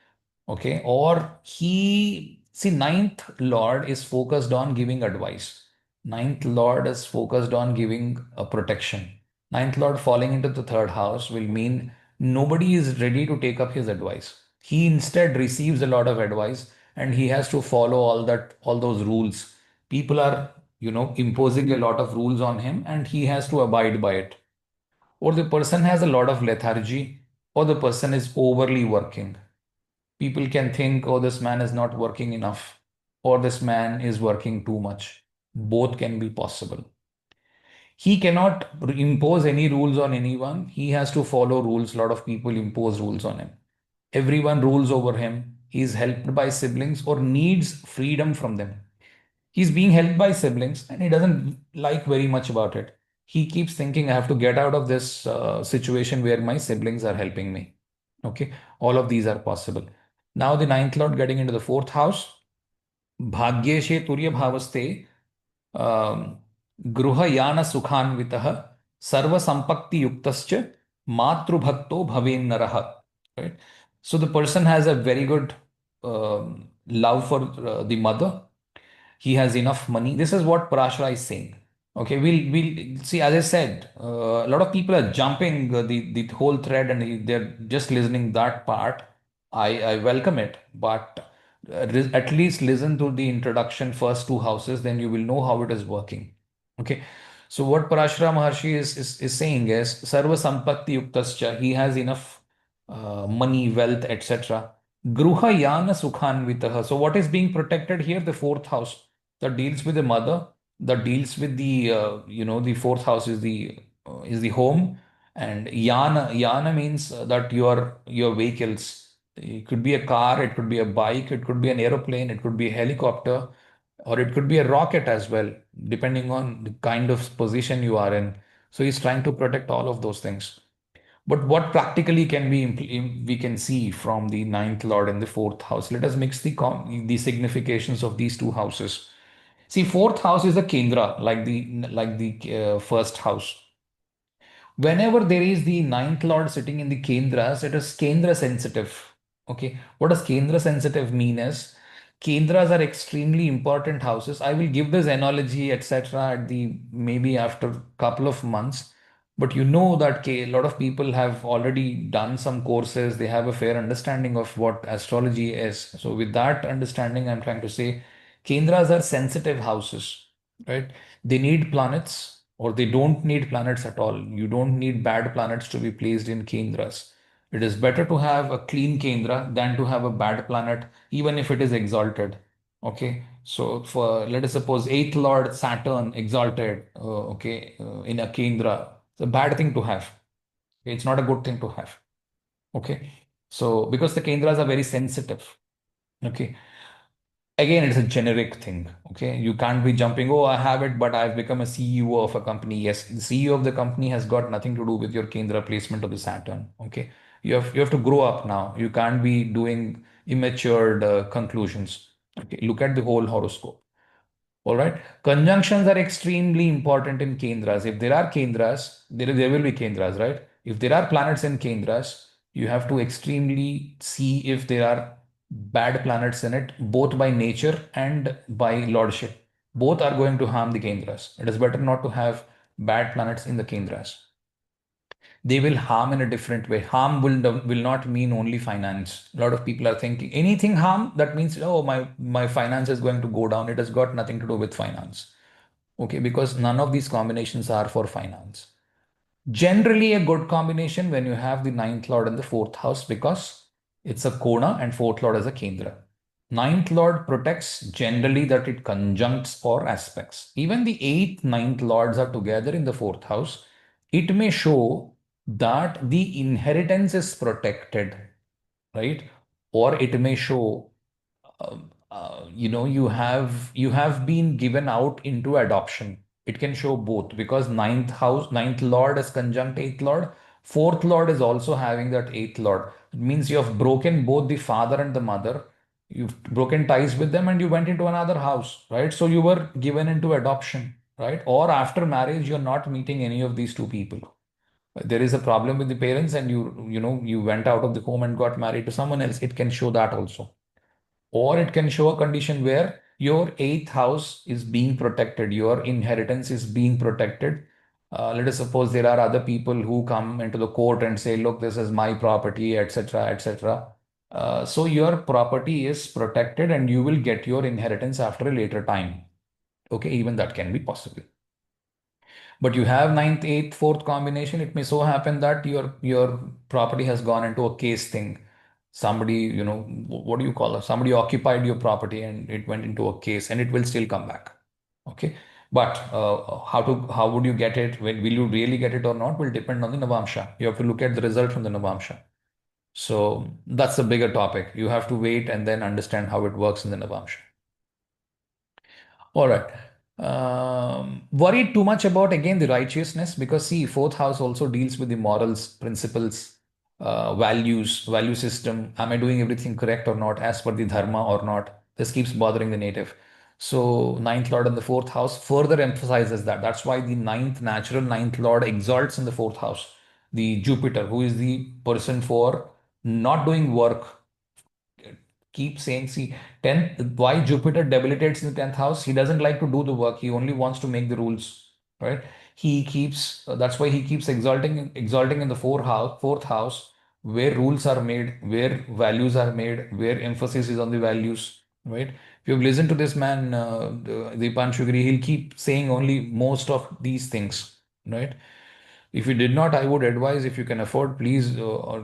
Okay, or he see ninth lord is focused on giving advice. Ninth lord is focused on giving a protection. Ninth lord falling into the third house will mean nobody is ready to take up his advice. He instead receives a lot of advice and he has to follow all those rules. People are imposing a lot of rules on him and he has to abide by it. or the person has a lot of lethargy, or the person is overly working. People can think, oh, this man is not working enough, or this man is working too much. Both can be possible. He cannot impose any rules on anyone. He has to follow rules. A lot of people impose rules on him. Everyone rules over him. He is helped by siblings or needs freedom from them. He's being helped by siblings and he doesn't like very much about it. He keeps thinking, I have to get out of this situation where my siblings are helping me. Okay, all of these are possible. Now, the ninth lord getting into the fourth house, Bhagyeshe Turya Bhavaste, गृहयान सुखान्वितः सर्वसंपत्ति युक्तश्च मातृभक्तो भवेन्नरः. Right? So the person has a very good love for the mother. He has enough money. This is what Parashara is saying. Okay, we'll see. As I said, a lot of people are jumping the whole thread and they're just listening that part. I welcome it, but at least listen to the introduction, first two houses, then you will know how it is working. Okay, so what Parashara Maharshi is saying is Sarva Sampatti Yuktascha. He has enough money, wealth, etc. Gruha Yana Sukhanvitaha. So what is being protected here? The fourth house that deals with the mother, that deals with the the fourth house is the home, and yana means that your vehicles. It could be a car, it could be a bike, it could be an aeroplane, it could be a helicopter, or it could be a rocket as well, depending on the kind of position you are in. So he's trying to protect all of those things. But what practically can we can see from the ninth lord and the fourth house? Let us mix the significations of these two houses. See, fourth house is the Kendra, like the first house. Whenever there is the ninth lord sitting in the Kendras, it is Kendra sensitive. Okay, what does Kendra sensitive mean is Kendras are extremely important houses. I will give this analogy, etc., at the maybe after a couple of months. But you know that a lot of people have already done some courses, they have a fair understanding of what astrology is. So, with that understanding, I'm trying to say Kendras are sensitive houses, right? They need planets or they don't need planets at all. You don't need bad planets to be placed in Kendras. It is better to have a clean Kendra than to have a bad planet, even if it is exalted. Okay, so for let us suppose eighth Lord Saturn exalted, in a Kendra, it's a bad thing to have. It's not a good thing to have. Okay, so because the Kendras are very sensitive. Okay, again, it's a generic thing. Okay, you can't be jumping, oh, I have it, but I've become a CEO of a company. Yes, the CEO of the company has got nothing to do with your Kendra placement of the Saturn. Okay, you have to grow up now. You can't be doing immature conclusions. Okay, look at the whole horoscope. All right. Conjunctions are extremely important in Kendras. If there are Kendras, there will be Kendras, right? If there are planets in Kendras, you have to extremely see if there are bad planets in it, both by nature and by lordship. Both are going to harm the Kendras. It is better not to have bad planets in the Kendras. They will harm in a different way. Harm will not mean only finance. A lot of people are thinking anything harm, that means, oh, my finance is going to go down. It has got nothing to do with finance. Okay, because none of these combinations are for finance. Generally, a good combination when you have the ninth lord and the fourth house, because it's a Kona and fourth lord is a Kendra. Ninth lord protects generally that it conjuncts or aspects. Even the eighth, ninth lords are together in the fourth house. It may show that the inheritance is protected, right? Or it may show you have been given out into adoption. It can show both because ninth house, ninth lord is conjunct eighth lord. Fourth lord is also having that eighth lord. It means you have broken both the father and the mother. You've broken ties with them and you went into another house, right? So you were given into adoption, right? Or after marriage, you're not meeting any of these two people. There is a problem with the parents and you went out of the home and got married to someone else. It can show that also, or it can show a condition where your eighth house is being protected, your inheritance is being protected. Let us suppose there are other people who come into the court and say, look, this is my property, etc., etc. So your property is protected and you will get your inheritance after a later time. Okay, even that can be possible. But you have ninth, eighth, fourth combination. It may so happen that your property has gone into a case thing. Somebody, what do you call it? Somebody occupied your property and it went into a case, and it will still come back. Okay. But how would you get it? When will you really get it or not will depend on the Navamsha. You have to look at the result from the Navamsha. So that's a bigger topic. You have to wait and then understand how it works in the Navamsha. All right. Worried too much about again the righteousness, because see, fourth house also deals with the morals, principles, values, value system. Am I doing everything correct or not, as per the dharma or not? This keeps bothering the native. So ninth lord in the fourth house further emphasizes that. That's why the natural ninth lord exalts in the fourth house. The Jupiter, who is the person for not doing work, keep saying, see, 10th, why Jupiter debilitates in the 10th house? He doesn't like to do the work. He only wants to make the rules, right? He keeps, that's why he keeps exalting in the fourth house, where rules are made, where values are made, where emphasis is on the values, right? If you've listened to this man, the Panchugri, he'll keep saying only most of these things, right? If you did not, I would advise, if you can afford, please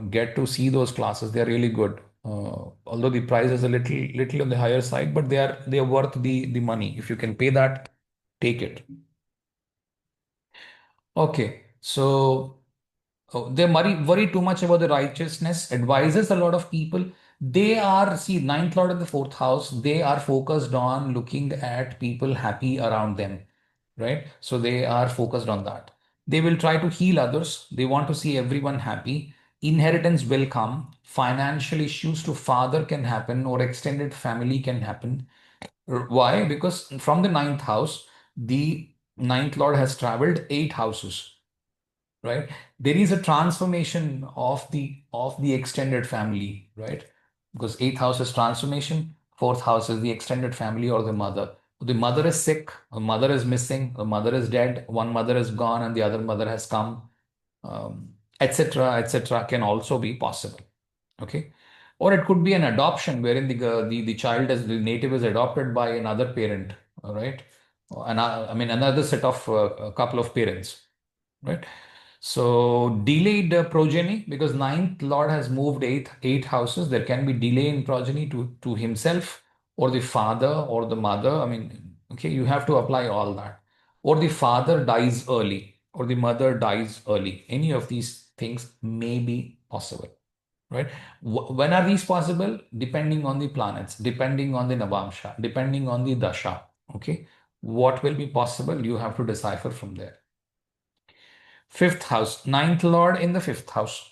get to see those classes. They are really good. Although the price is a little on the higher side, but they are worth the money. If you can pay that, take it. Okay, so they worry too much about the righteousness. Advises a lot of people. They are, see, ninth lord of the fourth house. They are focused on looking at people happy around them, right? So they are focused on that. They will try to heal others. They want to see everyone happy. Inheritance will come. Financial issues to father can happen, or extended family can happen. Why? Because from the ninth house, the ninth lord has traveled 8 houses, right? There is a transformation of the extended family, right? Because eighth house is transformation, fourth house is the extended family or the mother. The mother is sick, the mother is missing, the mother is dead, one mother is gone and the other mother has come, etc., etc., can also be possible. Okay. Or it could be an adoption wherein the child, as the native, is adopted by another parent, all right? And I mean another set of a couple of parents, right? So delayed progeny, because ninth lord has moved eight houses. There can be delay in progeny to himself or the father or the mother. I mean, okay, you have to apply all that. Or the father dies early or the mother dies early. Any of these things may be possible, right? When are these possible? Depending on the planets, depending on the Navamsha, depending on the Dasha. Okay, what will be possible? You have to decipher from there. Fifth house, ninth lord in the fifth house.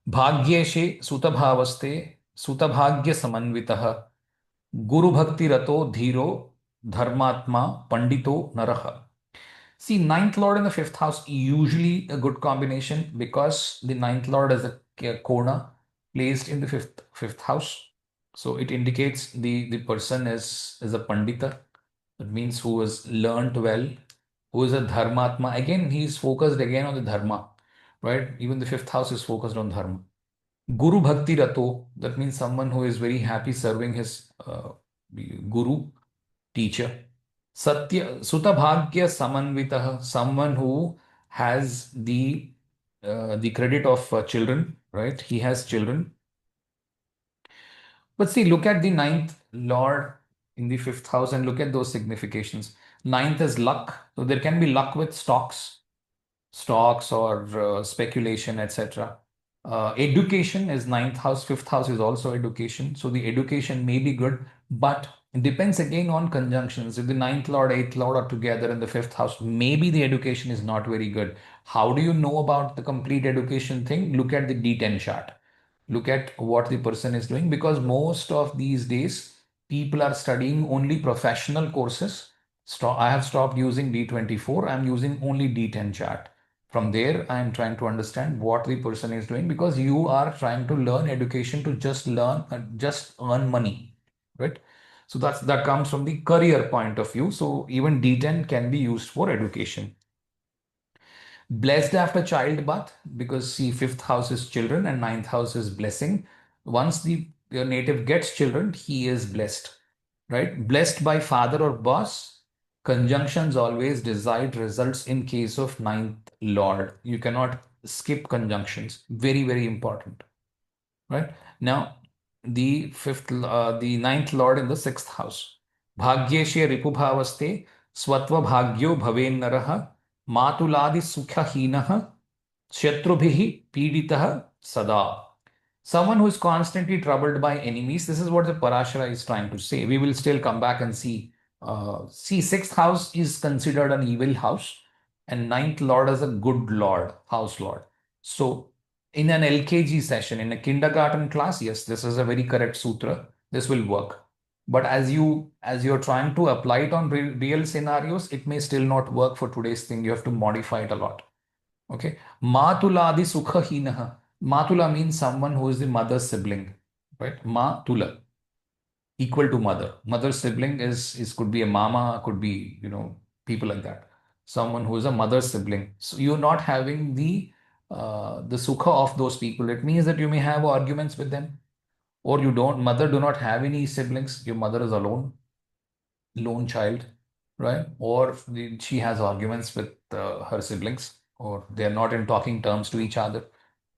भाग्येशे सुतभावस्ते सुतभाग्य समन्वितः गुरु भक्ति रतो धीरो धर्मात्मा पंडितो नरः. See, ninth lord in the fifth house, usually a good combination, because the ninth lord is a kona placed in the fifth house. So it indicates the person is a pandita. That means who has learnt well, who is a dharmatma. Again, he is focused again on the dharma, right? Even the fifth house is focused on dharma. Guru Bhakti Rato, that means someone who is very happy serving his guru, teacher. Satya Sutta Bhagya Samanvitah, someone who has the credit of children, right? He has children. But see, look at the ninth lord in the fifth house and look at those significations. Ninth is luck. So there can be luck with stocks or speculation, etc. Education is ninth house, fifth house is also education. So the education may be good, but it depends again on conjunctions. If the ninth lord, eighth lord are together in the fifth house, maybe the education is not very good. How do you know about the complete education thing? Look at the D10 chart. Look at what the person is doing, because most of these days people are studying only professional courses. I have stopped using D24. I'm using only D10 chart. From there, I am trying to understand what the person is doing, because you are trying to learn education to just learn and just earn money, right? So that comes from the career point of view. So even D10 can be used for education. Blessed after childbirth, because see, fifth house is children and ninth house is blessing. Once the native gets children, he is blessed, right? Blessed by father or boss. Conjunctions always decide results in case of ninth lord. You cannot skip conjunctions. Very, very important. Right? Now, the ninth lord in the sixth house. Bhagyeshe ripubhavaste swatva bhagyo bhavennaraha matuladi sukhahinah Shatrubhihi piditah sada. Someone who is constantly troubled by enemies. This is what the Parashara is trying to say. We will still come back and see. See, sixth house is considered an evil house, and ninth lord is a good lord, house lord. So, in an LKG session, in a kindergarten class, yes, this is a very correct sutra. This will work. But as you're trying to apply it on real scenarios, it may still not work for today's thing. You have to modify it a lot. Okay. Matuladi sukhahinaha. Matula means someone who is the mother's sibling, right? Matula, equal to mother. Mother's sibling is could be a mama, could be, people like that. Someone who is a mother's sibling. So you're not having the sukha of those people. It means that you may have arguments with them, or you don't, mother do not have any siblings. Your mother is alone, lone child, right? Or she has arguments with her siblings, or they're not in talking terms to each other,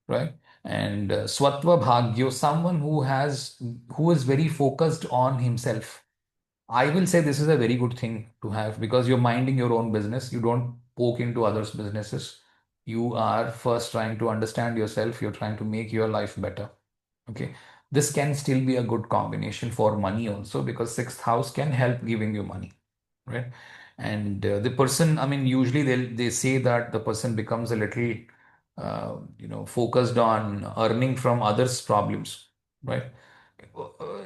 right? And Swatva Bhagyo, someone who is very focused on himself. I will say this is a very good thing to have because you're minding your own business. You don't poke into others' businesses. You are first trying to understand yourself. You're trying to make your life better. Okay. This can still be a good combination for money also because sixth house can help giving you money, right? And the person, I mean, usually they say that the person becomes a little, focused on earning from others' problems, right?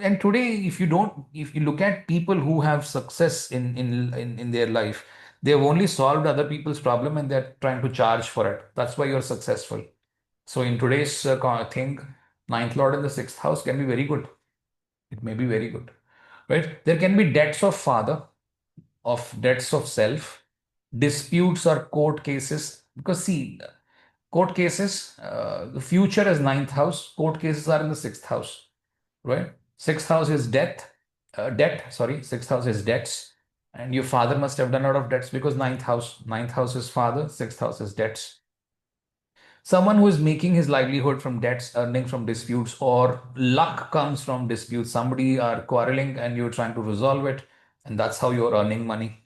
And today, if you look at people who have success in their life, they have only solved other people's problem and they're trying to charge for it. That's why you're successful. So in today's thing, ninth lord in the sixth house can be very good. It may be very good, right? There can be debts of father, of debts of self, disputes or court cases. Because see, court cases, the future is ninth house. Court cases are in the sixth house, right? Sixth house is debt. Sorry, sixth house is debts, and your father must have done a lot of debts because ninth house is father, sixth house is debts. Someone who is making his livelihood from debts, earning from disputes, or luck comes from disputes. Somebody are quarreling and you're trying to resolve it, and that's how you're earning money.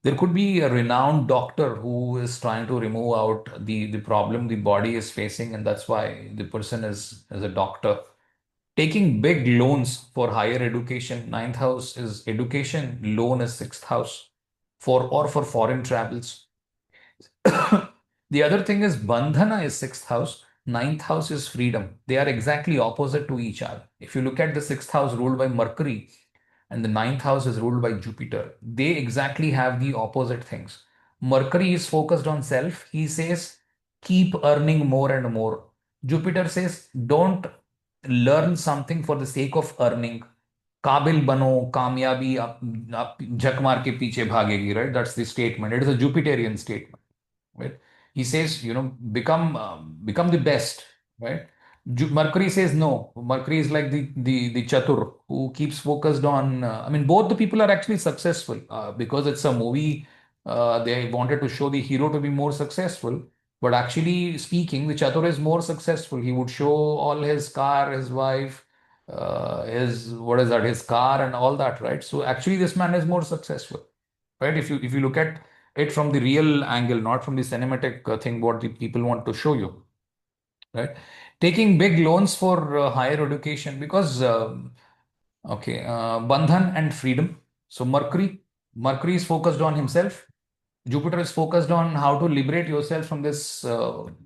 There could be a renowned doctor who is trying to remove out the problem the body is facing, and that's why the person is a doctor. Taking big loans for higher education, ninth house is education, loan is sixth house for foreign travels. The other thing is Bandhana is sixth house, ninth house is freedom. They are exactly opposite to each other. If you look at the sixth house ruled by Mercury and the ninth house is ruled by Jupiter, they exactly have the opposite things. Mercury is focused on self. He says, keep earning more and more. Jupiter says, don't learn something for the sake of earning. काबिल बनो कामयाबी आप झक मार के पीछे भागेगी, right? That's the statement. It is a Jupiterian statement, right? He says, become the best, right? Mercury says no. Mercury is like the chatur who keeps focused on. I mean, both the people are actually successful because it's a movie. They wanted to show the hero to be more successful, but actually speaking, the chatur is more successful. He would show all his car, his wife, his what is that, his car, and all that, right? So actually, this man is more successful, right? If you look at it from the real angle, not from the cinematic thing, what the people want to show you, right? Taking big loans for higher education because, okay, Bandhan and freedom. So Mercury is focused on himself. Jupiter is focused on how to liberate yourself from this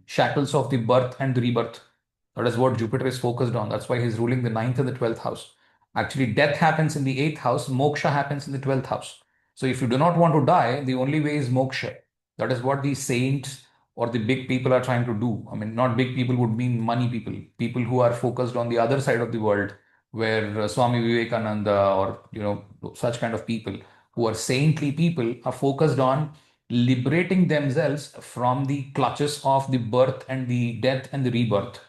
shackles of the birth and the rebirth. That is what Jupiter is focused on. That's why he's ruling the ninth and the 12th house. Actually, death happens in the eighth house, moksha happens in the 12th house. So, if you do not want to die, the only way is moksha. That is what the saints or the big people are trying to do. I mean, not big people would mean money people, people who are focused on the other side of the world, where Swami Vivekananda or such kind of people who are saintly people are focused on liberating themselves from the clutches of the birth and the death and the rebirth.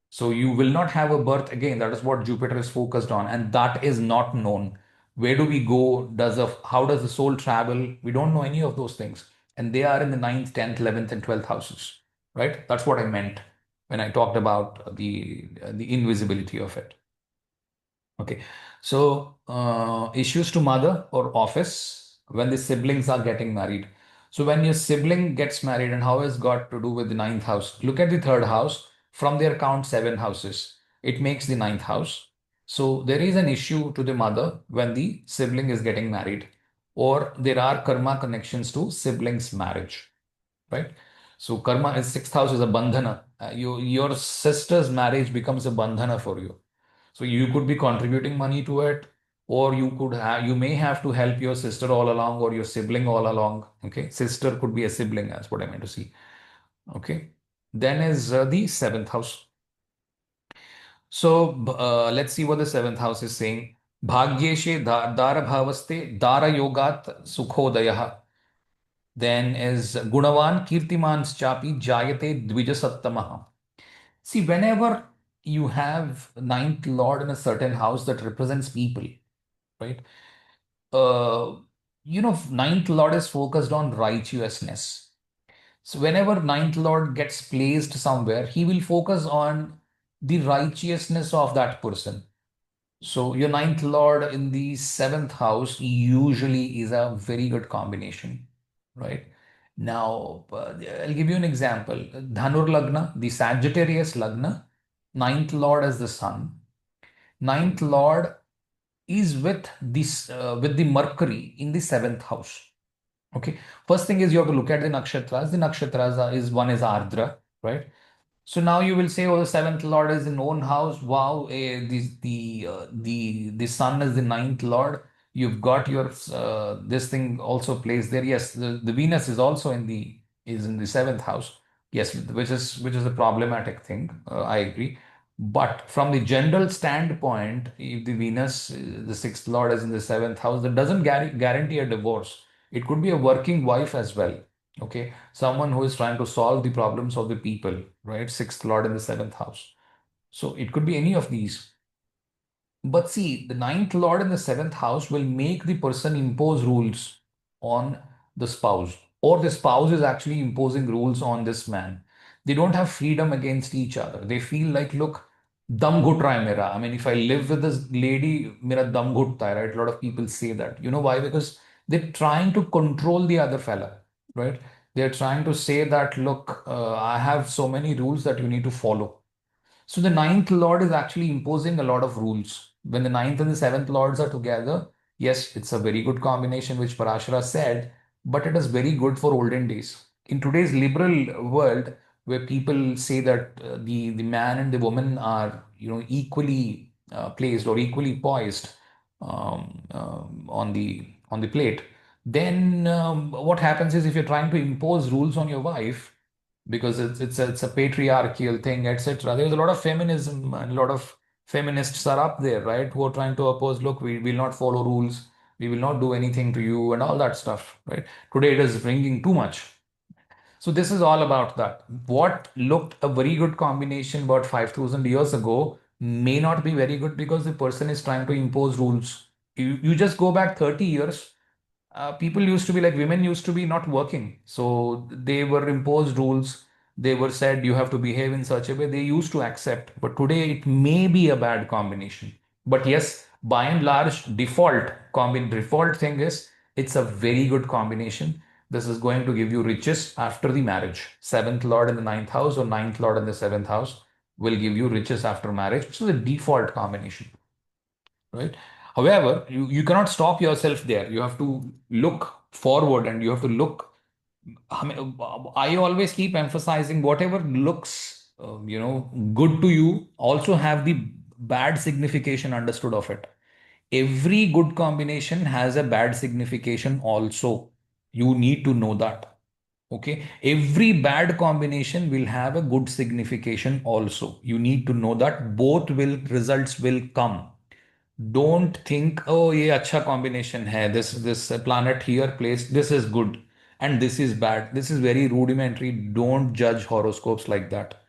So you will not have a birth again. That is what Jupiter is focused on, and that is not known. Where do we go? How does the soul travel? We don't know any of those things. And they are in the ninth, 10th, 11th, and 12th houses, right? That's what I meant when I talked about the invisibility of it. Okay. So, issues to mother or office when the siblings are getting married. So, when your sibling gets married, and how has got to do with the ninth house? Look at the third house. From their count, seven houses. It makes the ninth house. So, there is an issue to the mother when the sibling is getting married, or there are karma connections to siblings' marriage, right? So, karma is sixth house is a bandhana. Your sister's marriage becomes a bandhana for you. So you could be contributing money to it, or you may have to help your sister all along or your sibling all along. Okay, sister could be a sibling. That's what I meant to see. Okay, then is the seventh house. So let's see what the seventh house is saying. Bhagyeshe dara bhavaste dara yogat sukhodayah. Then is gunavan kirtimans chapi jayate dvijasattamah. See, whenever you have ninth lord in a certain house that represents people, right? uh, Ninth Lord is focused on righteousness. So whenever Ninth Lord gets placed somewhere, he will focus on the righteousness of that person. So your Ninth Lord in the seventh house usually is a very good combination, right? Now, I'll give you an example. Dhanur Lagna, the Sagittarius Lagna, Ninth Lord is the Sun. Ninth Lord is with the Mercury in the seventh house. Okay. First thing is you have to look at the nakshatras. The nakshatras is one is Ardra, right? So now you will say, oh, the seventh lord is in own house. Wow, the sun is the ninth lord. You've got your this thing also placed there. Yes, the Venus is also in the seventh house. Yes, which is a problematic thing. I agree. But from the general standpoint, if the Venus, the sixth lord, is in the seventh house, that doesn't guarantee a divorce. It could be a working wife as well. Okay, someone who is trying to solve the problems of the people, right? Sixth lord in the seventh house. So it could be any of these. But see, the ninth lord in the seventh house will make the person impose rules on the spouse, or the spouse is actually imposing rules on this man. They don't have freedom against each other. They feel like, look, dam ghut raha hai mera. I mean, if I live with this lady, mera dam ghutta hai, right? A lot of people say that. You know why? Because they're trying to control the other fella, right? They're trying to say that, look, I have so many rules that you need to follow. So the ninth lord is actually imposing a lot of rules. When the ninth and the seventh lords are together, yes, it's a very good combination, which Parashara said, but it is very good for olden days. In today's liberal world, where people say that the man and the woman are equally placed or equally poised on the plate, then what happens is if you're trying to impose rules on your wife because it's a patriarchal thing, etc. There's a lot of feminism and a lot of feminists are up there, right? Who are trying to oppose, look, we will not follow rules, we will not do anything to you, and all that stuff, right? Today it is ringing too much. So this is all about that. What looked a very good combination about 5,000 years ago may not be very good because the person is trying to impose rules. You just go back 30 years, people used to be like women used to be not working, so they were imposed rules. They were said you have to behave in such a way, they used to accept. But today it may be a bad combination, but yes, by and large, default thing is it's a very good combination. This is going to give you riches after the marriage. Seventh lord in the ninth house or ninth lord in the seventh house will give you riches after marriage, which is a default combination, right? However, you cannot stop yourself there. You have to look forward and you have to look. I mean, I always keep emphasizing whatever looks, good to you, also have the bad signification understood of it. Every good combination has a bad signification also. You need to know that. Okay. Every bad combination will have a good signification also. You need to know that both will results will come. Don't think, oh, ये अच्छा combination है. This planet here placed. This is good, and this is bad. This is very rudimentary. Don't judge horoscopes like that,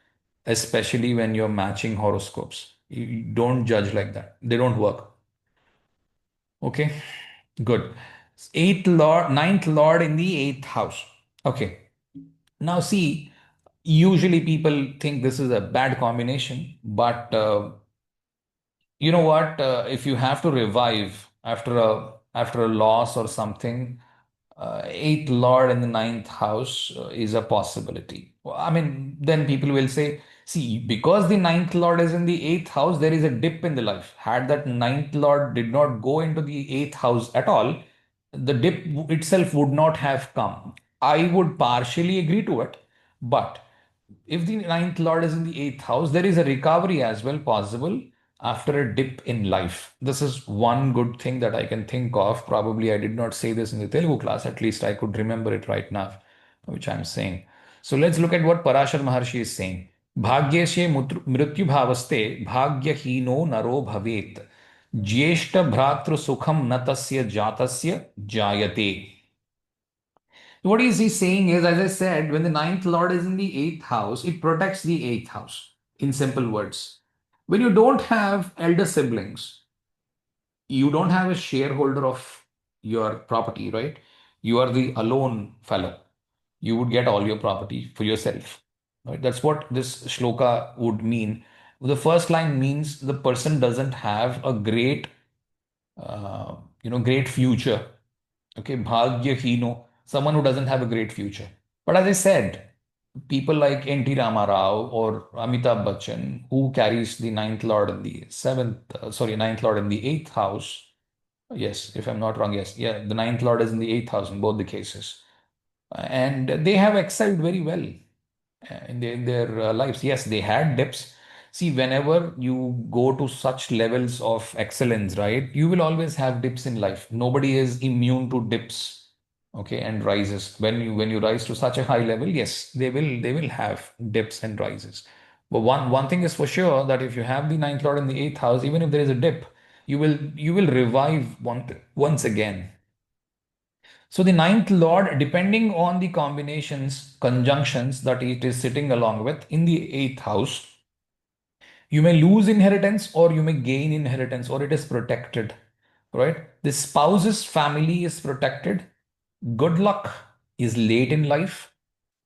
especially when you're matching horoscopes. You don't judge like that. They don't work. Okay, good. Eighth lord, ninth lord in the eighth house. Okay. Now see, usually people think this is a bad combination, but you know what? If you have to revive after a loss or something, eighth lord in the ninth house is a possibility. Well, I mean, then people will say, see, because the ninth lord is in the eighth house, there is a dip in the life. Had that ninth lord did not go into the eighth house at all, the dip itself would not have come. I would partially agree to it, but if the ninth lord is in the eighth house, there is a recovery as well possible after a dip in life. This is one good thing that I can think of. Probably I did not say this in the Telugu class, at least I could remember it right now, which I'm saying. So let's look at what Parashar Maharshi is saying. Bhagyeshe mrityu bhavaste bhagyahino naro bhavet ज्येष्ठ भ्रातृ सुखम न तस्य जातस्य jayate. What is he saying is, as I said, when the ninth lord is in the eighth house, it protects the eighth house, in simple words. When you don't have elder siblings, you don't have a shareholder of your property, right? You are the alone fellow. You would get all your property for yourself. Right? That's what this shloka would mean. The first line means the person doesn't have a great future. Okay, bhagya hino, someone who doesn't have a great future. But as I said, people like N.T. Ramarao or Amitabh Bachchan, who carries the ninth lord in the ninth lord in the eighth house. Yes, if I'm not wrong, yes, yeah, the ninth lord is in the eighth house in both the cases, and they have excelled very well in their lives. Yes, they had dips. See, whenever you go to such levels of excellence, right, you will always have dips in life. Nobody is immune to dips, okay, and rises. When you rise to such a high level, yes, they will have dips and rises. But one thing is for sure that if you have the ninth lord in the eighth house, even if there is a dip, you will revive once again. So the ninth lord, depending on the combinations, conjunctions that it is sitting along with in the eighth house, you may lose inheritance or you may gain inheritance or it is protected, right? The spouse's family is protected. Good luck is late in life.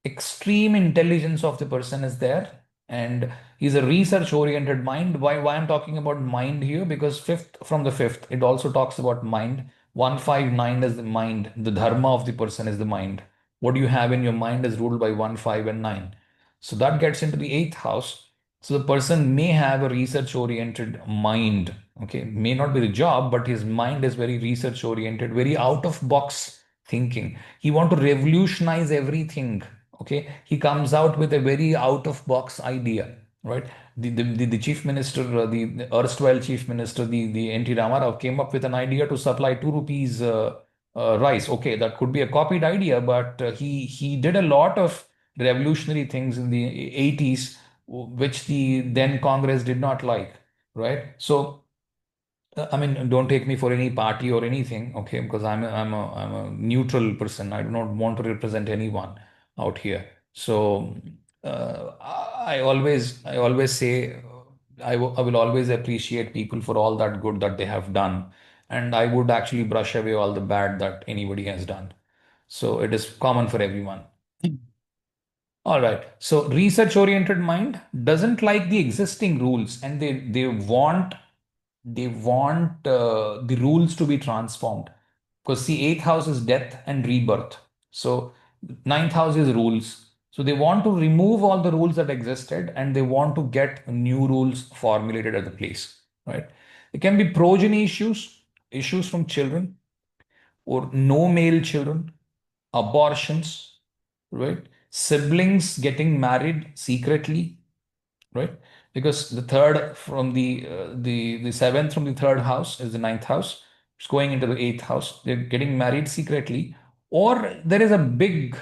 Extreme intelligence of the person is there, and he's a research oriented mind. Why I'm talking about mind here? Because fifth from the fifth, it also talks about mind. 159 is the mind. The dharma of the person is the mind. What you have in your mind is ruled by 1, 5, and 9. So that gets into the eighth house. So the person may have a research oriented mind. Okay, may not be the job, but his mind is very research oriented, very out of box thinking. He want to revolutionize everything. Okay, he comes out with a very out of box idea, right? The chief minister, the erstwhile chief minister, the N.T. Ramarao came up with an idea to supply 2 rupees rice. Okay, that could be a copied idea, but he did a lot of revolutionary things in the 80s, which the then Congress did not like, right? So I mean, don't take me for any party or anything, okay? Because I'm a neutral person. I do not want to represent anyone out here. So I always say I will always appreciate people for all that good that they have done, and I would actually brush away all the bad that anybody has done. So it is common for everyone. All right. So research-oriented mind doesn't like the existing rules, and they want the rules to be transformed. Because see, eighth house is death and rebirth. So ninth house is rules. So they want to remove all the rules that existed and they want to get new rules formulated at the place. Right? It can be progeny issues from children, or no male children, abortions, right? Siblings getting married secretly, right? Because the third from the seventh from the third house is the ninth house. It's going into the eighth house. They're getting married secretly, or there is a big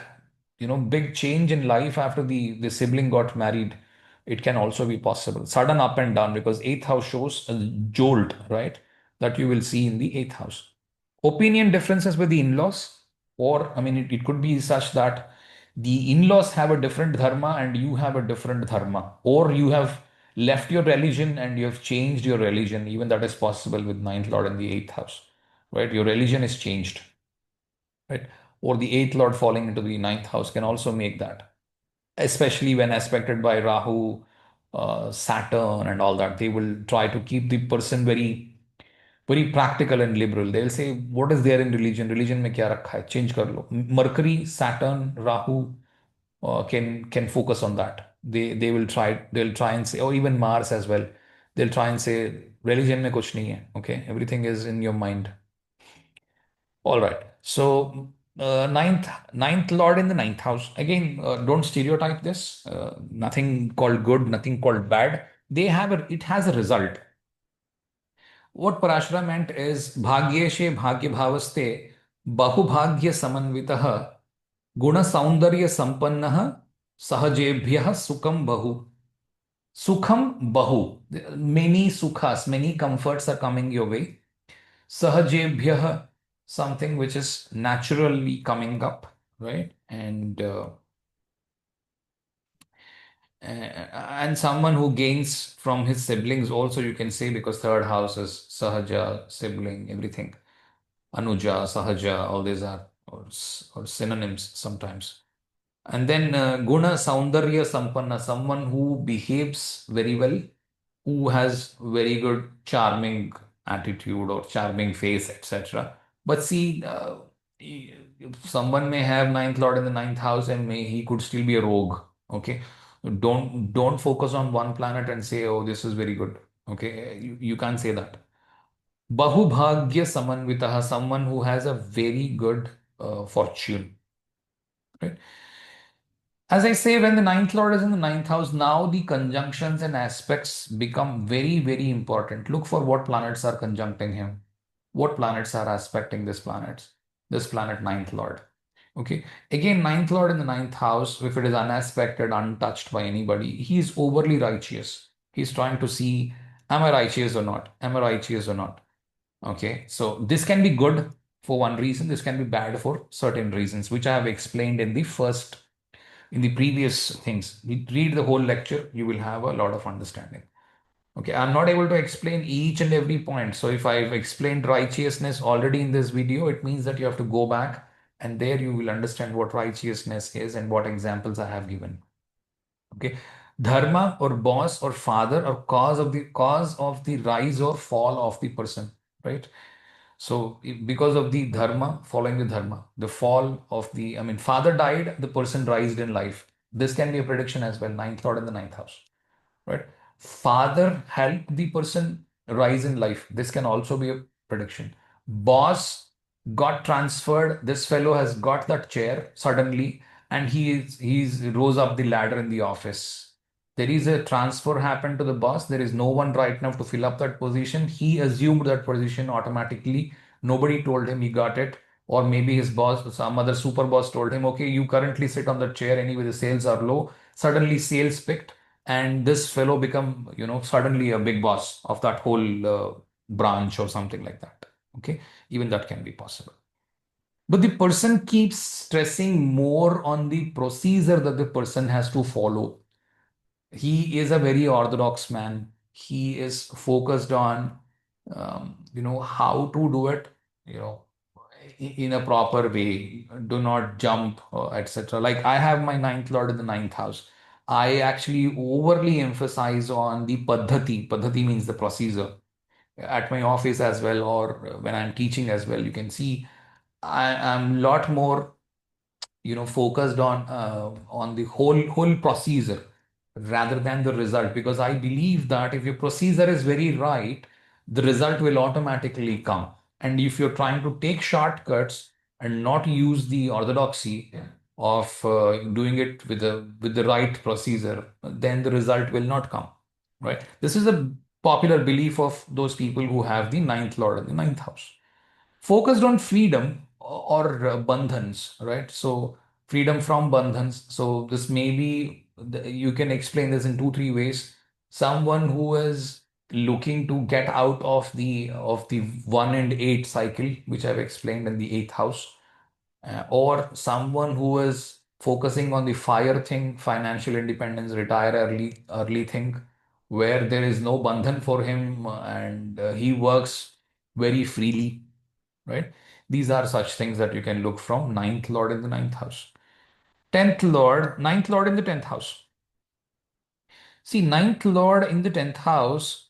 change in life after the sibling got married. It can also be possible. Sudden up and down, because eighth house shows a jolt, right? That you will see in the eighth house. Opinion differences with the in-laws, or I mean, it could be such that the in-laws have a different dharma and you have a different dharma, or you have left your religion and you have changed your religion. Even that is possible with ninth lord in the eighth house. right? Your religion is changed, right? Or the eighth lord falling into the ninth house can also make that, especially when aspected by Rahu, Saturn, and all that. They will try to keep the person very, very practical and liberal. They'll say, what is there in religion? Religion में क्या रखा है? Change कर लो. Mercury, Saturn, Rahu can focus on that. They'll try and say, or even Mars as well. They'll try and say, religion में कुछ नहीं है. Okay, everything is in your mind. All right. So ninth lord in the ninth house. Again, don't stereotype this. Nothing called good, nothing called bad. It has a result. What Parashara meant is bhagyeshe bhagya bhavaste bahubhagya samanvitah guna saundarya sampannah sahajebhyah sukham bahu. Sukham bahu. Many sukhas, many comforts are coming your way. Sahajebhyah, something which is naturally coming up, right? And someone who gains from his siblings also, you can say, because third house is Sahaja, sibling, everything. Anuja, Sahaja, all these are or synonyms sometimes. And then Guna Saundarya Sampanna, someone who behaves very well, who has very good charming attitude or charming face, etc. But see, someone may have ninth lord in the ninth house and may he could still be a rogue. Okay, don't focus on one planet and say, oh, this is very good. Okay, you can't say that. Bahubhagya Samanvitaha, someone who has a very good fortune. Right? As I say, when the ninth lord is in the ninth house, now the conjunctions and aspects become very, very important. Look for what planets are conjuncting him, what planets are aspecting this planet ninth lord. Okay. Again, ninth lord in the ninth house, if it is unaspected, untouched by anybody, he is overly righteous. He's trying to see, am I righteous or not? Am I righteous or not? Okay. So this can be good for one reason. This can be bad for certain reasons, which I have explained in the previous things. Read the whole lecture, you will have a lot of understanding. Okay, I'm not able to explain each and every point. So if I've explained righteousness already in this video, it means that you have to go back and there you will understand what righteousness is and what examples I have given. Okay, dharma or boss or father or cause of the rise or fall of the person, right? So because of the dharma, following the dharma, the fall of I mean, father died, the person rised in life. This can be a prediction as well, ninth lord in the ninth house, right? Father helped the person rise in life. This can also be a prediction. Boss got transferred. This fellow has got that chair suddenly, and he's rose up the ladder in the office. There is a transfer happened to the boss. There is no one right now to fill up that position. He assumed that position automatically. Nobody told him he got it. Or maybe his boss, some other super boss told him, okay, you currently sit on the chair anyway, the sales are low. Suddenly sales picked and this fellow become suddenly a big boss of that whole branch or something like that. Okay, even that can be possible, but the person keeps stressing more on the procedure that the person has to follow. He is a very orthodox man. He is focused on how to do it, you know in a proper way. Do not jump, etc. Like I have my ninth lord in the ninth house. I actually overly emphasize on the paddhati. Paddhati means the procedure. At my office as well, or when I'm teaching as well, you can see I am a lot more focused on the whole procedure rather than the result, because I believe that if your procedure is very right, the result will automatically come. And if you're trying to take shortcuts and not use the orthodoxy of doing it with the right procedure, then the result will not come, right? This is a popular belief of those people who have the ninth lord in the ninth house. Focused on freedom or bandhans, right? So freedom from bandhans. So this may be, you can explain this in two, three ways. Someone who is looking to get out of the 1 and 8 cycle, which I've explained in the eighth house, or someone who is focusing on the fire thing, financial independence, retire early thing, where there is no bandhan for him and he works very freely. right? These are such things that you can look from ninth lord in the ninth house. 10th lord, ninth lord in the 10th house. See, ninth lord in the 10th house,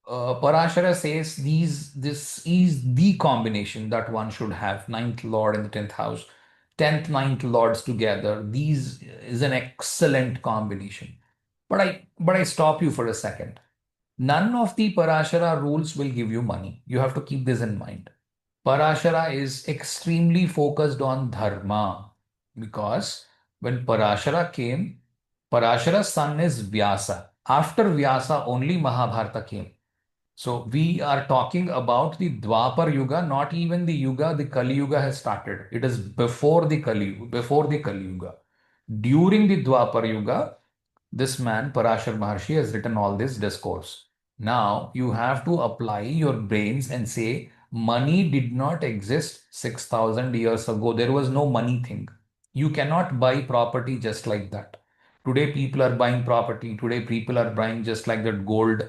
Parashara says this is the combination that one should have. Ninth lord in the 10th house, 10th, ninth lords together. These is an excellent combination. But I stop you for a second. None of the Parashara rules will give you money. You have to keep this in mind. Parashara is extremely focused on dharma because when Parashara came, Parashara's son is Vyasa. After Vyasa, only Mahabharata came. So we are talking about the Dwapar Yuga, not even the Yuga, the Kali Yuga has started. It is before the Kali Yuga. During the Dwapar Yuga, this man, Parashar Maharshi, has written all this discourse. Now you have to apply your brains and say, money did not exist 6,000 years ago. There was no money thing. You cannot buy property just like that. Today, people are buying property. Today, people are buying just like that gold.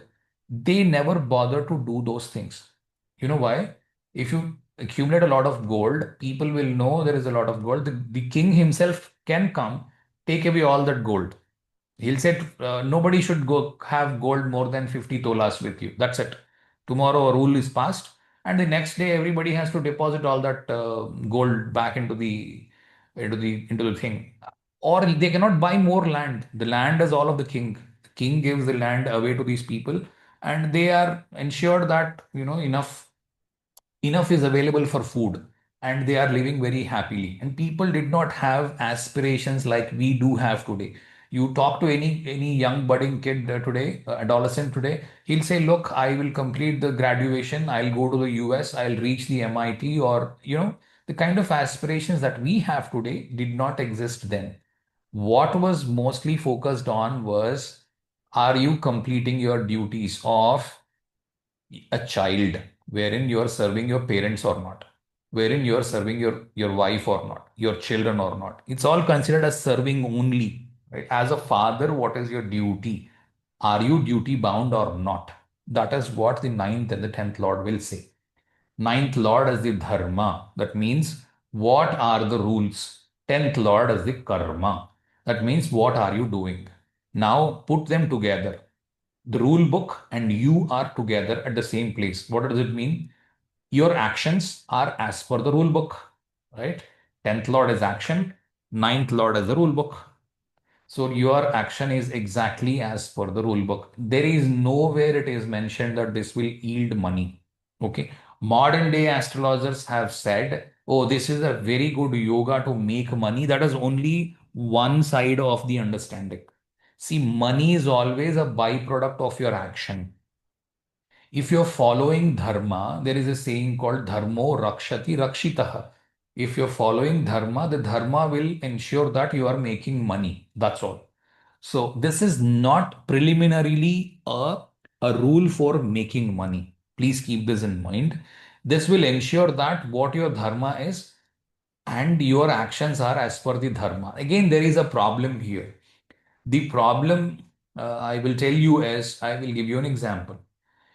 They never bother to do those things. You know why? If you accumulate a lot of gold, people will know there is a lot of gold. The king himself can come, take away all that gold. He'll say nobody should go have gold more than 50 tolas with you. That's it. Tomorrow a rule is passed, and the next day everybody has to deposit all that gold back into the thing. Or they cannot buy more land. The land is all of the king. The king gives the land away to these people, and they are ensured that enough is available for food, and they are living very happily, and people did not have aspirations like we do have today. You talk to any young budding kid today, adolescent today, he'll say, look, I will complete the graduation, I'll go to the US, I'll reach the MIT, or the kind of aspirations that we have today did not exist then. What was mostly focused on was, are you completing your duties of a child, wherein you are serving your parents or not, wherein you are serving your wife or not, your children or not. It's all considered as serving only, right? As a father, what is your duty? Are you duty bound or not? That is what the ninth and the 10th lord will say. Ninth lord is the dharma, that means what are the rules. 10th lord is the karma, that means what are you doing. Now put them together, the rule book and you are together at the same place. What does it mean? Your actions are as per the rule book, right? 10th Lord is action, ninth Lord is the rule book. So your action is exactly as per the rule book. There is nowhere it is mentioned that this will yield money. Okay. Modern day astrologers have said, oh, this is a very good yoga to make money. That is only one side of the understanding. See, money is always a byproduct of your action. If you're following dharma, there is a saying called dharmo rakshati rakshitaha. If you're following dharma, the dharma will ensure that you are making money. That's all. So this is not preliminarily a rule for making money. Please keep this in mind. This will ensure that what your dharma is and your actions are as per the dharma. Again, there is a problem here. The problem, I will tell you, is I will give you an example.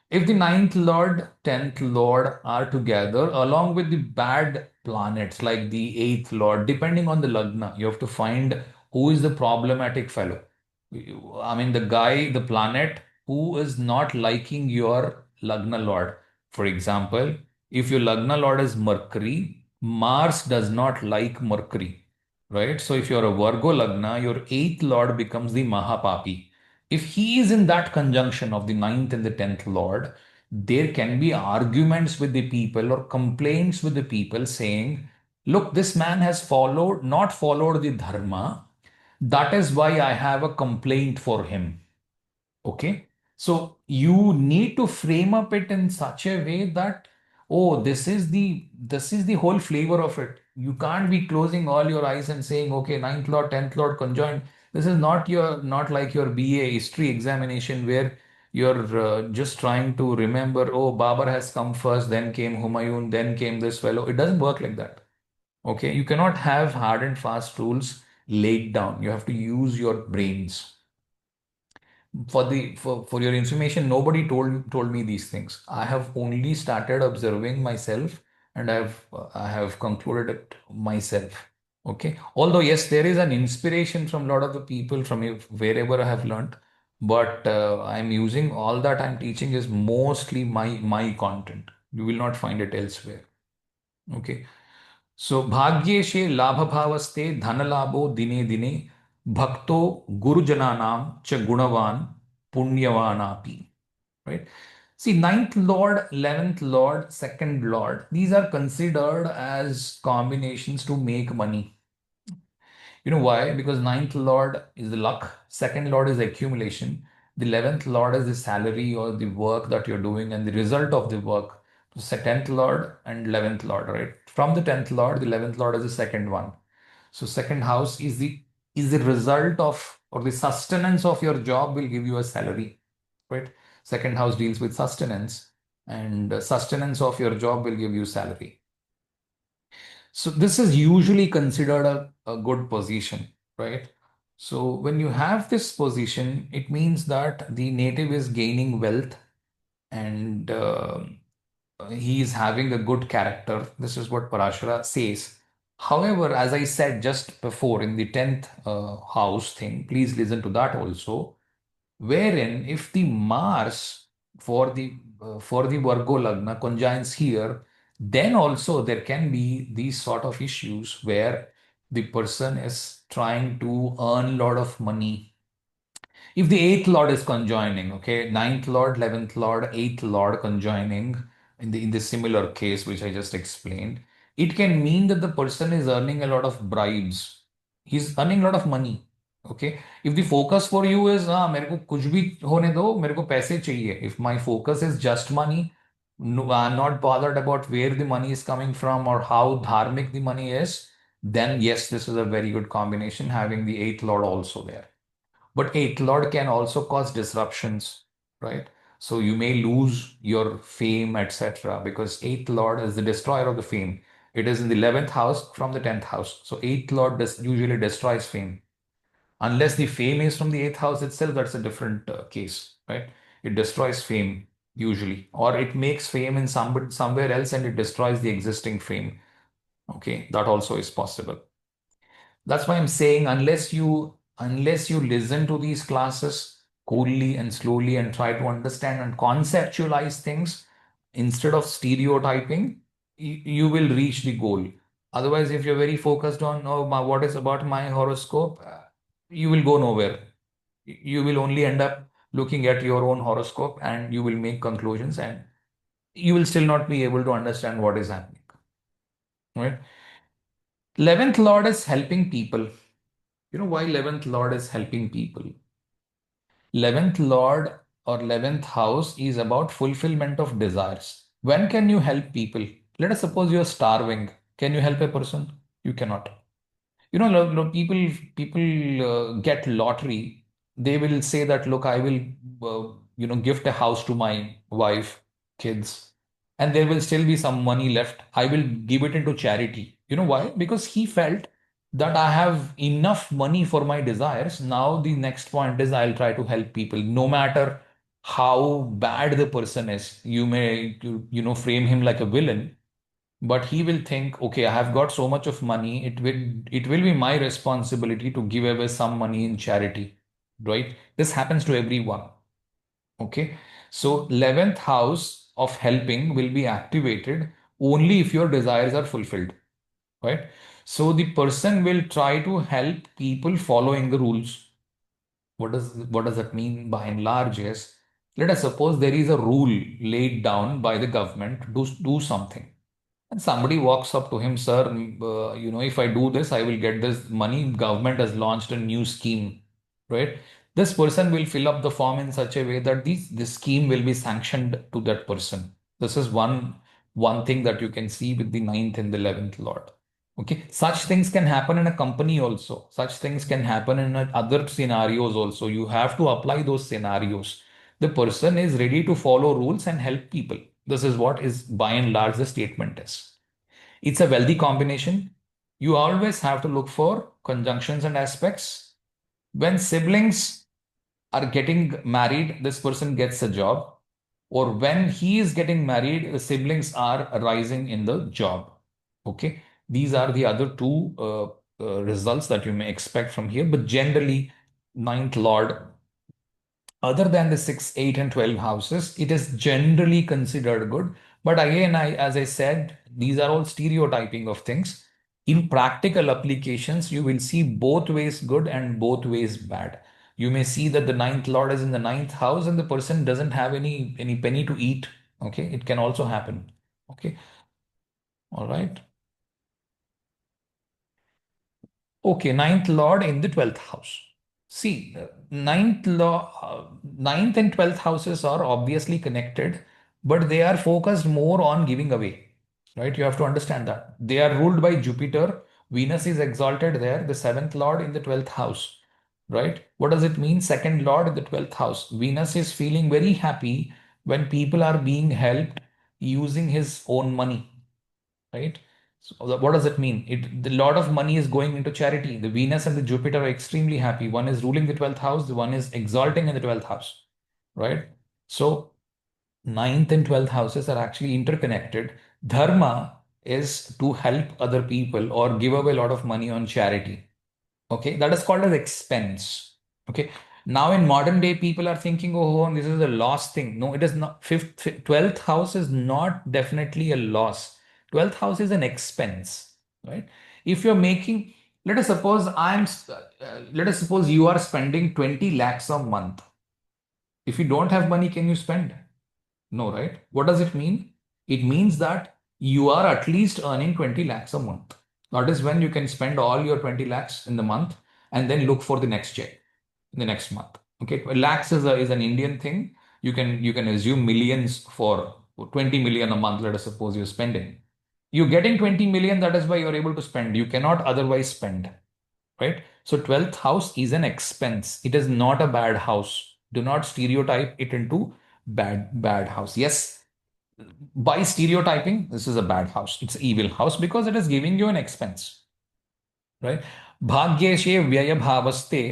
If the ninth lord, 10th lord are together along with the bad planets like the eighth lord, depending on the lagna, you have to find who is the problematic fellow. I mean, the guy, the planet who is not liking your lagna lord. For example, if your lagna lord is Mercury, Mars does not like Mercury, right? So if you're a Virgo lagna, your eighth lord becomes the Mahapapi. If he is in that conjunction of the ninth and the 10th lord, there can be arguments with the people or complaints with the people saying, look, this man has not followed the dharma. That is why I have a complaint for him. Okay. So you need to frame up it in such a way that, oh, this is the whole flavor of it. You can't be closing all your eyes and saying, okay, ninth lord, 10th lord conjoined. This is not like your BA history examination where you're just trying to remember, oh, Babur has come first, then came Humayun, then came this fellow. It doesn't work like that. Okay. You cannot have hard and fast rules laid down. You have to use your brains. For your information, nobody told me these things. I have only started observing myself and I have concluded it myself. Okay. Although yes, there is an inspiration from a lot of the people from wherever I have learned, but I'm using all that I'm teaching is mostly my content. You will not find it elsewhere. Okay. So भाग्येशे लाभभावस्ते धनलाभो दिने दिने भक्तो गुरुजनानां च गुणवान पुण्यवानापि. Right? See, ninth lord, 11th lord, second lord, these are considered as combinations to make money. You know why? Because ninth lord is the luck, second lord is accumulation, the 11th lord is the salary or the work that you're doing and the result of the work. So 10th lord and 11th lord, right? From the 10th lord, the 11th lord is the second one. So second house is the result of or the sustenance of your job will give you a salary, right? Second house deals with sustenance, and sustenance of your job will give you salary. So this is usually considered a good position, right? So when you have this position, it means that the native is gaining wealth and he is having a good character. This is what Parashara says. However, as I said just before in the 10th house thing, please listen to that also, wherein if the Mars for the Virgo Lagna conjoins here, then also there can be these sort of issues where the person is trying to earn a lot of money. If the eighth lord is conjoining, okay, ninth lord, 11th lord, eighth lord conjoining in the similar case which I just explained, it can mean that the person is earning a lot of bribes. He's earning a lot of money. Okay. If the focus for you is मेरे को कुछ भी होने दो, मेरे को पैसे चाहिए. If my focus is just money, no, I'm not bothered about where the money is coming from or how dharmic the money is, then yes, this is a very good combination having the eighth lord also there. But eighth lord can also cause disruptions, right? So you may lose your fame, etc. Because eighth lord is the destroyer of the fame. It is in the 11th house from the 10th house. So eighth lord usually destroys fame. Unless the fame is from the eighth house itself, that's a different case, right? It destroys fame usually, or it makes fame in somewhere else and it destroys the existing fame. Okay, that also is possible. That's why I'm saying unless you listen to these classes coolly and slowly and try to understand and conceptualize things instead of stereotyping, you will reach the goal. Otherwise, if you're very focused on what is about my horoscope, you will go nowhere. You will only end up looking at your own horoscope and you will make conclusions and you will still not be able to understand what is happening. Right? 11th Lord is helping people. You know why 11th Lord is helping people? 11th Lord or 11th house is about fulfillment of desires. When can you help people? Let us suppose you're starving. Can you help a person? You cannot. You know, people get lottery. They will say that, look, I will, gift a house to my wife, kids, and there will still be some money left. I will give it into charity. You know why? Because he felt that I have enough money for my desires. Now the next point is I'll try to help people, no matter how bad the person is. You may, frame him like a villain, but he will think, okay, I have got so much of money, it will be my responsibility to give away some money in charity, right? This happens to everyone. Okay, so 11th house of helping will be activated only if your desires are fulfilled, right? So the person will try to help people following the rules. What does that mean by and large is, let us suppose there is a rule laid down by the government to do something, and somebody walks up to him, sir, if I do this, I will get this money. Government has launched a new scheme, right? This person will fill up the form in such a way that this scheme will be sanctioned to that person. This is one thing that you can see with the ninth and the 11th Lord. Okay, such things can happen in a company also. Such things can happen in other scenarios also. You have to apply those scenarios. The person is ready to follow rules and help people. This is what is by and large the statement is. It's a wealthy combination. You always have to look for conjunctions and aspects. When siblings are getting married, this person gets a job. or when he is getting married, the siblings are rising in the job. Okay, these are the other two results that you may expect from here. But generally, ninth lord, other than the 6, 8, and 12 houses, it is generally considered good. But again, as I said, these are all stereotyping of things. In practical applications, you will see both ways good and both ways bad. You may see that the ninth lord is in the ninth house and the person doesn't have any penny to eat. Okay, it can also happen. Okay, all right. Okay, ninth lord in the 12th house. See, ninth and 12th houses are obviously connected, but they are focused more on giving away, right? You have to understand that. They are ruled by Jupiter. Venus is exalted there, the seventh lord in the 12th house, right? What does it mean? Second lord in the 12th house. Venus is feeling very happy when people are being helped using his own money, right? So what does it mean? The lot of money is going into charity. The Venus and the Jupiter are extremely happy. One is ruling the 12th house, the one is exalting in the 12th house, right? So ninth and 12th houses are actually interconnected. Dharma is to help other people or give away a lot of money on charity. Okay, that is called as expense. Okay, now in modern day, people are thinking, oh, this is a loss thing. No, it is not. 12th house is not definitely a loss. 12th house is an expense, right? If you're making, let us suppose you are spending 20 lakhs a month. If you don't have money, can you spend? No, right? What does it mean? It means that you are at least earning 20 lakhs a month. That is when you can spend all your 20 lakhs in the month and then look for the next check in the next month. Okay, lakhs is an Indian thing. You can assume millions for 20 million a month. Let us suppose you're spending. You're getting 20 million. That is why you're able to spend. You cannot otherwise spend, right? So 12th house is an expense. It is not a bad house. Do not stereotype it into bad house. Yes, by stereotyping, this is a bad house. It's an evil house because it is giving you an expense, right? भाग्येशे व्ययभावस्ते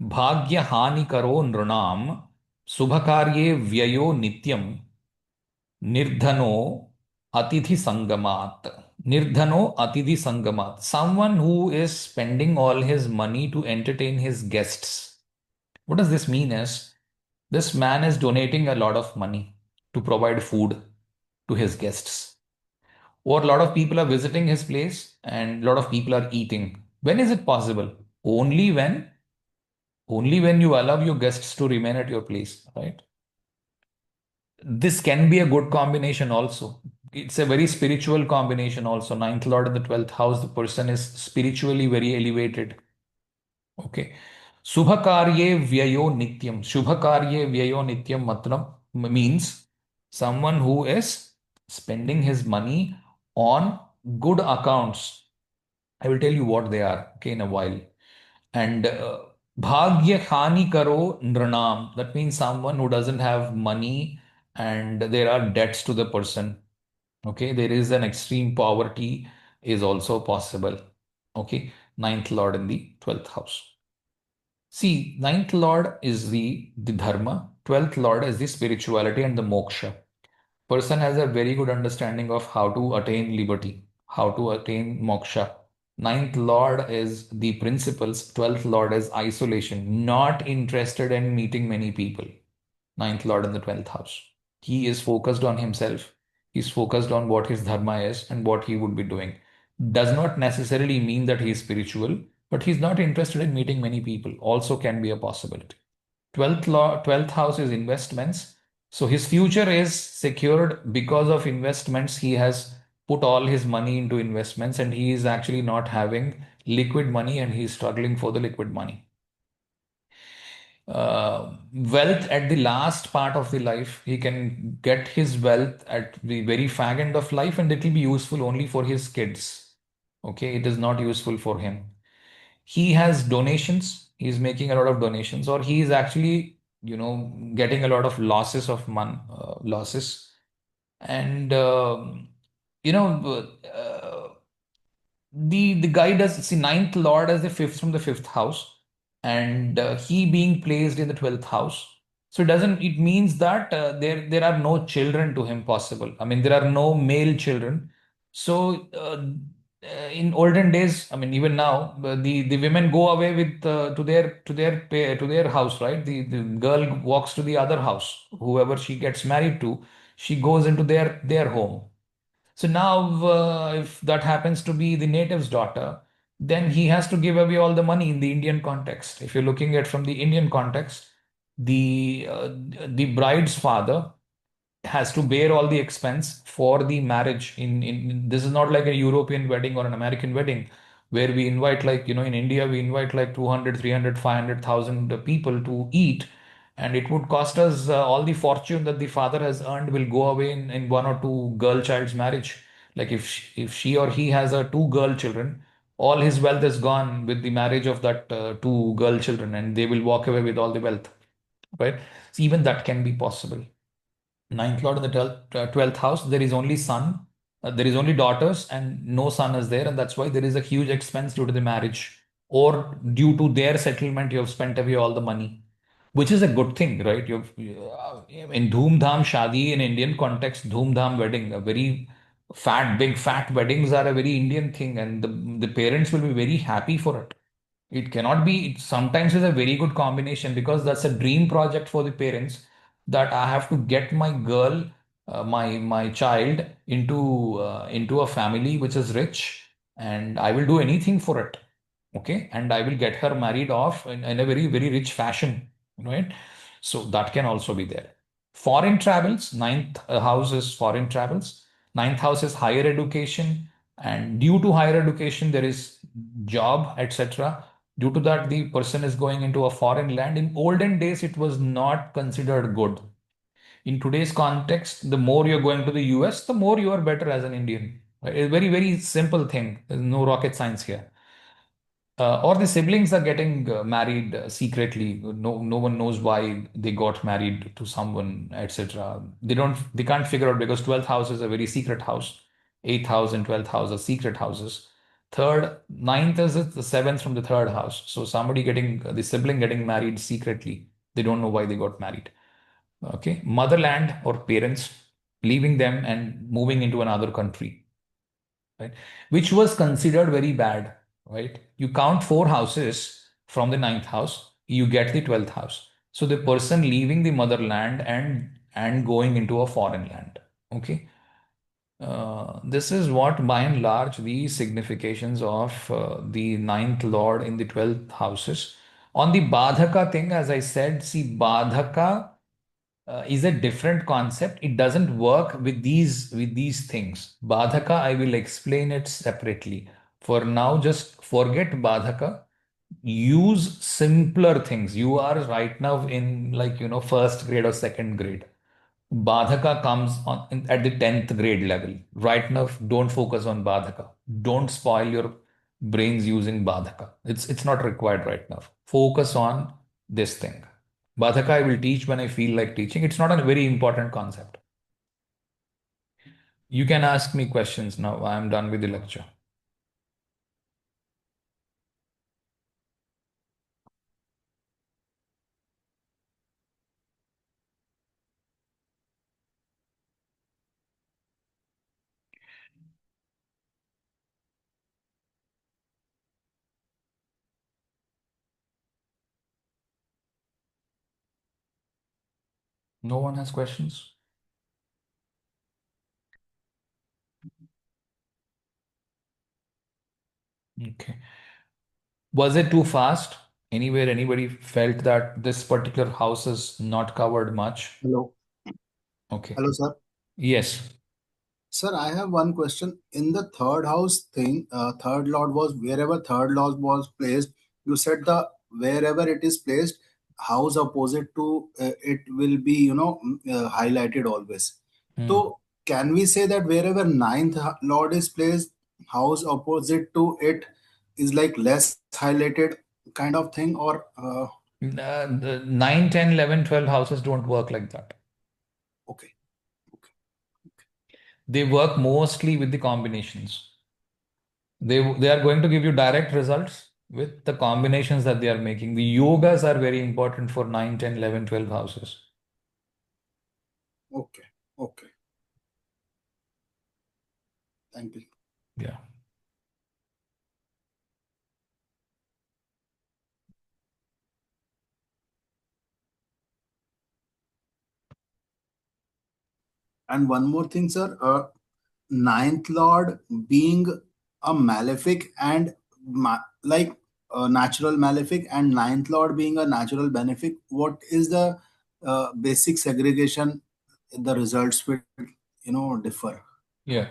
भाग्यहानिकरो नृणाम शुभकार्ये व्ययो नित्यम निर्धनो अतिथि संगमात. Nirdhano Atidhi Sangamat. Someone who is spending all his money to entertain his guests. What does this mean is this man is donating a lot of money to provide food to his guests. Or a lot of people are visiting his place and a lot of people are eating. When is it possible? Only when only when you allow your guests to remain at your place, right? This can be a good combination also. It's a very spiritual combination also. Ninth Lord in the 12th house, the person is spiritually very elevated. Okay. Subhakarye Vyayo Nityam. Subhakarye Vyayo Nityam Matram means someone who is spending his money on good accounts. I will tell you what they are, okay, in a while. And Bhagya Khani Karo Nranam. That means someone who doesn't have money and there are debts to the person. Okay, there is an extreme poverty is also possible. Okay, ninth lord in the 12th house. See, ninth lord is the dharma, 12th lord is the spirituality and the moksha. Person has a very good understanding of how to attain liberty, how to attain moksha. Ninth lord is the principles, 12th lord is isolation, not interested in meeting many people. Ninth lord in the 12th house. He is focused on himself. He's focused on what his dharma is and what he would be doing. Does not necessarily mean that he is spiritual, but he's not interested in meeting many people. Also can be a possibility. 12th house is investments. So his future is secured because of investments. He has put all his money into investments and he is actually not having liquid money and he's struggling for the liquid money. Wealth at the last part of the life, he can get his wealth at the very fag end of life and it will be useful only for his kids. Okay, it is not useful for him. He has donations, he's making a lot of donations, or he is actually, getting a lot of losses of losses. And, you know, uh, the guy does see ninth lord as the fifth from the fifth house, and he being placed in the 12th house. So it means that there are no children to him possible. I mean, there are no male children. So in olden days, I mean, even now, the women go away with to their house, right? The girl walks to the other house. Whoever she gets married to, she goes into their home. So now, if that happens to be the native's daughter, then he has to give away all the money in the Indian context. If you're looking at from the Indian context, the bride's father has to bear all the expense for the marriage. This is not like a European wedding or an American wedding where we invite, like, in India we invite like 200, 300, 500,000 people to eat, and it would cost us all the fortune that the father has earned will go away in one or two girl child's marriage. Like if she or he has two girl children, all his wealth is gone with the marriage of that two girl children, and they will walk away with all the wealth, right? So even that can be possible. Ninth lord in the 12th house, there is only son, there is only daughters, and no son is there. And that's why there is a huge expense due to the marriage, or due to their settlement, you have spent away all the money, which is a good thing, right? In Dhoom Dham Shadi in Indian context, Dhoom Dham wedding, a very big fat weddings are a very Indian thing, and the parents will be very happy for it. It cannot be, it sometimes is a very good combination because that's a dream project for the parents, that I have to get my girl, my child into a family which is rich, and I will do anything for it. Okay, and I will get her married off in a very, very rich fashion, right? So that can also be there. Foreign travels, ninth house is foreign travels. Ninth house is higher education, and due to higher education, there is job, etc. Due to that, the person is going into a foreign land. In olden days, it was not considered good. In today's context, the more you're going to the US, the more you are better as an Indian. A very, very simple thing. There's no rocket science here. Or the siblings are getting married secretly. No one knows why they got married to someone, etc. They can't figure out, because 12th house is a very secret house. 8th house and 12th house are secret houses. Third, ninth is the seventh from the third house. So somebody getting the sibling getting married secretly. They don't know why they got married. Okay, motherland or parents leaving them and moving into another country, right? Which was considered very bad, right? You count four houses from the ninth house, you get the 12th house. So the person leaving the motherland and going into a foreign land. Okay. This is what, by and large, the significations of the ninth lord in the 12th houses. On the Badhaka thing, as I said, see, Badhaka is a different concept. It doesn't work with these things. Badhaka, I will explain it separately. For now, just forget Badhaka. Use simpler things. You are right now in, like, first grade or second grade. Badhaka comes at the 10th grade level. Right now, don't focus on Badhaka. Don't spoil your brains using Badhaka. It's not required right now. Focus on this thing. Badhaka I will teach when I feel like teaching. It's not a very important concept. You can ask me questions now. I am done with the lecture. No one has questions? Okay. Was it too fast? Anywhere anybody felt that this particular house is not covered much? Hello. Okay. Hello, sir. Yes. Sir, I have one question. In the third house thing, third lord was wherever third lord was placed. You said the wherever it is placed, house opposite to it will be, highlighted always. Hmm. So, can we say that wherever ninth lord is placed, house opposite to it is like less highlighted kind of thing, or The 9, 10, 11, 12 houses don't work like that. okay, okay, They work mostly with the combinations. They are going to give you direct results. with the combinations that they are making. The yogas are very important for 9, 10, 11, 12 houses. Okay. Okay. Thank you. Yeah. And one more thing, sir. Ninth Lord being a malefic and like a natural malefic, and Ninth Lord being a natural benefic. What is the basic segregation? The results will, differ. Yeah,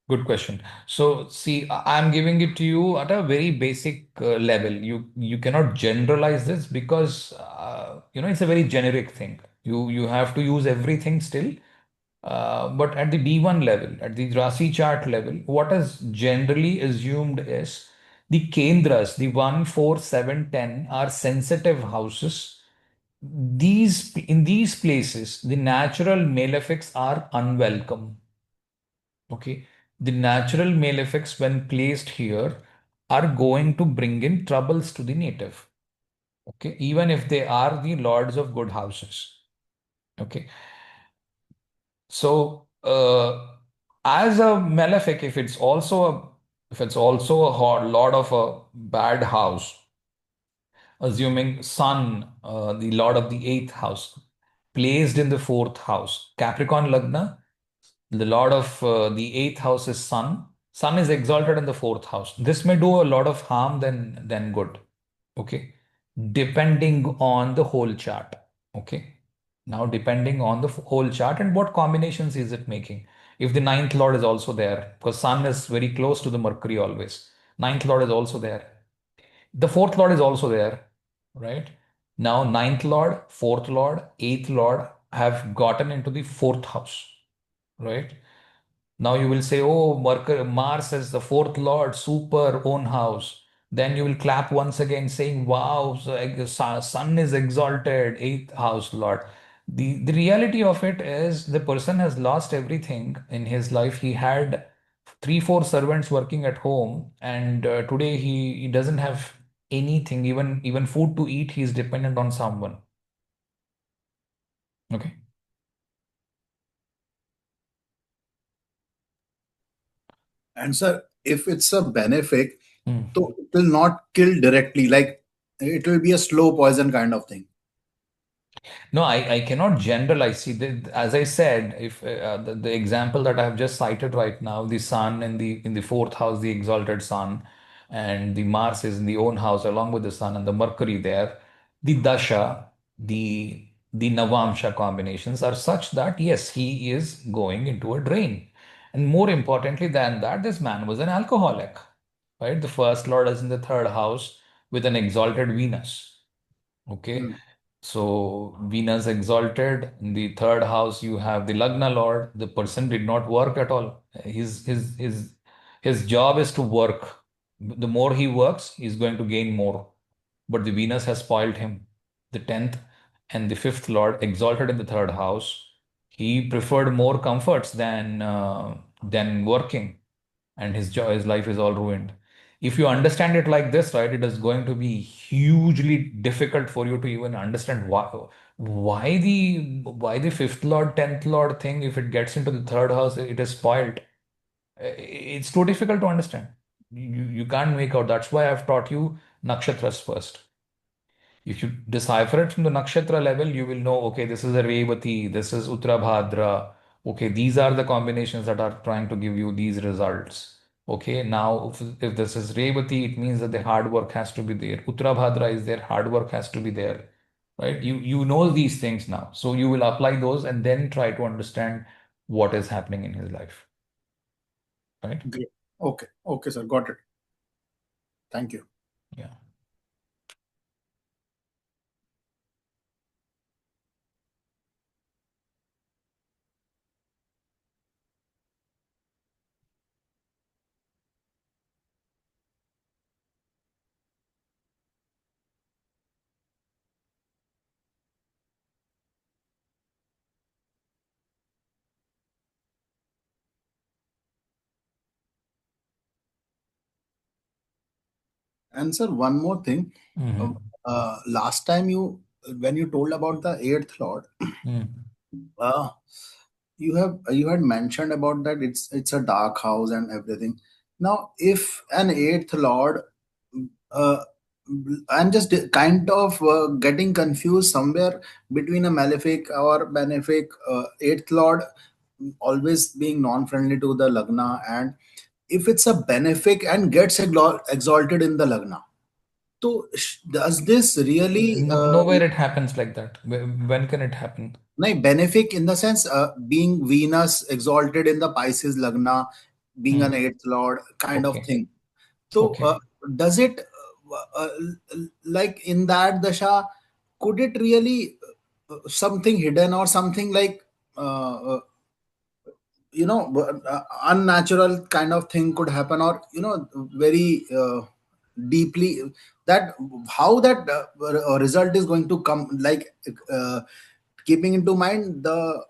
good question. So, see, I'm giving it to you at a very basic level. You cannot generalize this because it's a very generic thing. You have to use everything still. But at the D1 level, at the Rasi chart level, what is generally assumed is the Kendras, the 1, 4, 7, 10 are sensitive houses. In these places, the natural malefics are unwelcome. Okay, the natural malefics, when placed here, are going to bring in troubles to the native. Okay, even if they are the lords of good houses. Okay, so as a malefic, if it's also a lord of a bad house, assuming Sun, the lord of the eighth house, placed in the fourth house, Capricorn Lagna. The lord of the eighth house is Sun. Sun is exalted in the fourth house. This may do a lot of harm than good. Okay. Depending on the whole chart. Okay. Now, depending on the whole chart and what combinations is it making. If the ninth lord is also there, because Sun is very close to the Mercury always. Ninth lord is also there. The fourth lord is also there, right? Now, ninth lord, fourth lord, eighth lord have gotten into the fourth house, right? Now you will say, oh, Mars is the fourth lord, super own house. Then you will clap once again saying, wow, so sun is exalted, eighth house lord. The reality of it is the person has lost everything in his life. He had three, four servants working at home, and today he doesn't have anything, even food to eat. He's dependent on someone. Okay. And sir, if it's a benefic, Hmm. so it will not kill directly. Like it will be a slow poison kind of thing. No, I cannot generalize. See, as I said, if the example that I have just cited right now, the sun in the fourth house, the exalted sun, and the Mars is in the own house along with the sun and the Mercury there, the dasha, the Navamsha combinations are such that yes, he is going into a drain. And more importantly than that, this man was an alcoholic, right? The first lord is in the third house with an exalted Venus. Okay. Hmm. So Venus exalted. In the third house, you have the Lagna Lord. The person did not work at all. His job is to work. The more he works, he's going to gain more. But the Venus has spoiled him. The 10th and the fifth Lord exalted in the third house. He preferred more comforts than working, and his life is all ruined. If you understand it like this, right, it is going to be hugely difficult for you to even understand why the fifth lord, 10th lord thing, if it gets into the third house, it is spoiled. It's too difficult to understand. You can't make out. That's why I've taught you nakshatras first. If you decipher it from the nakshatra level, you will know, okay, this is a Revati, this is Uttarabhadra. Okay, these are the combinations that are trying to give you these results. Okay, now if this is Revati, it means that the hard work has to be there. Uttarabhadra is there, hard work has to be there. Right? You know these things now. So you will apply those and then try to understand what is happening in his life. Right? Great. Okay. Okay, sir. Got it. Thank you. Yeah. And sir, one more thing. Uh, Hmm. Last time when you told about the eighth lord, Hmm. uh, you had mentioned about that it's a dark house and everything. Now, if an eighth lord, uh, I'm just kind of getting confused somewhere between a malefic or benefic eighth lord always being non-friendly to the lagna, and if it's a benefic and gets exalted in the lagna. So does this really No, nowhere it happens like that. When can it happen? no, benefic in the sense being Venus exalted in the Pisces lagna, being an Hmm. eighth lord kind of Okay. thing. So Okay. does it like in that dasha, could it really something hidden or something like unnatural kind of thing could happen, or very deeply that how that result is going to come, like keeping into mind the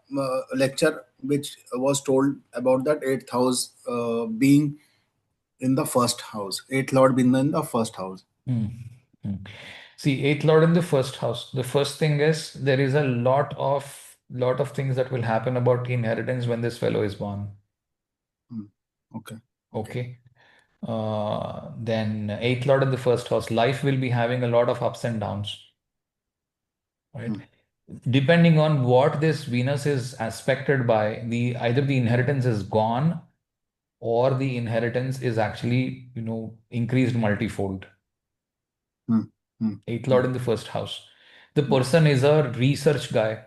lecture which was told about that eighth house being in the first house, eighth lord being in the first house. Hmm. Hmm. See, eighth lord in the first house. The first thing is there is a lot of things that will happen about inheritance when this fellow is born. Hmm. Okay. Okay. Okay. Then eighth lord in the first house. Life will be having a lot of ups and downs, right? Hmm. Depending on what this Venus is aspected by, the either the inheritance is gone or the inheritance is actually, increased multifold. Hmm. Hmm. Eighth Hmm. lord in the first house. The Hmm. person is a research guy.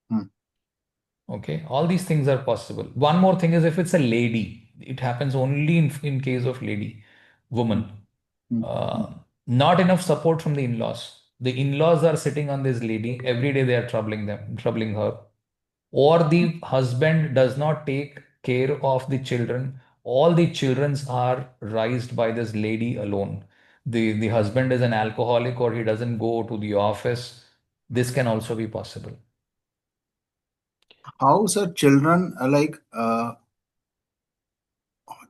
Hmm. Okay, all these things are possible. One more thing is if it's a lady, it happens only in case of lady, Hmm. woman. Hmm. Hmm. Uh, Not enough support from the in-laws. The in-laws are sitting on this lady every day. They are troubling her. Or the husband does not take care of the children. All the childrens are raised by this lady alone. The husband is an alcoholic or he doesn't go to the office. This can also be possible. How sir children like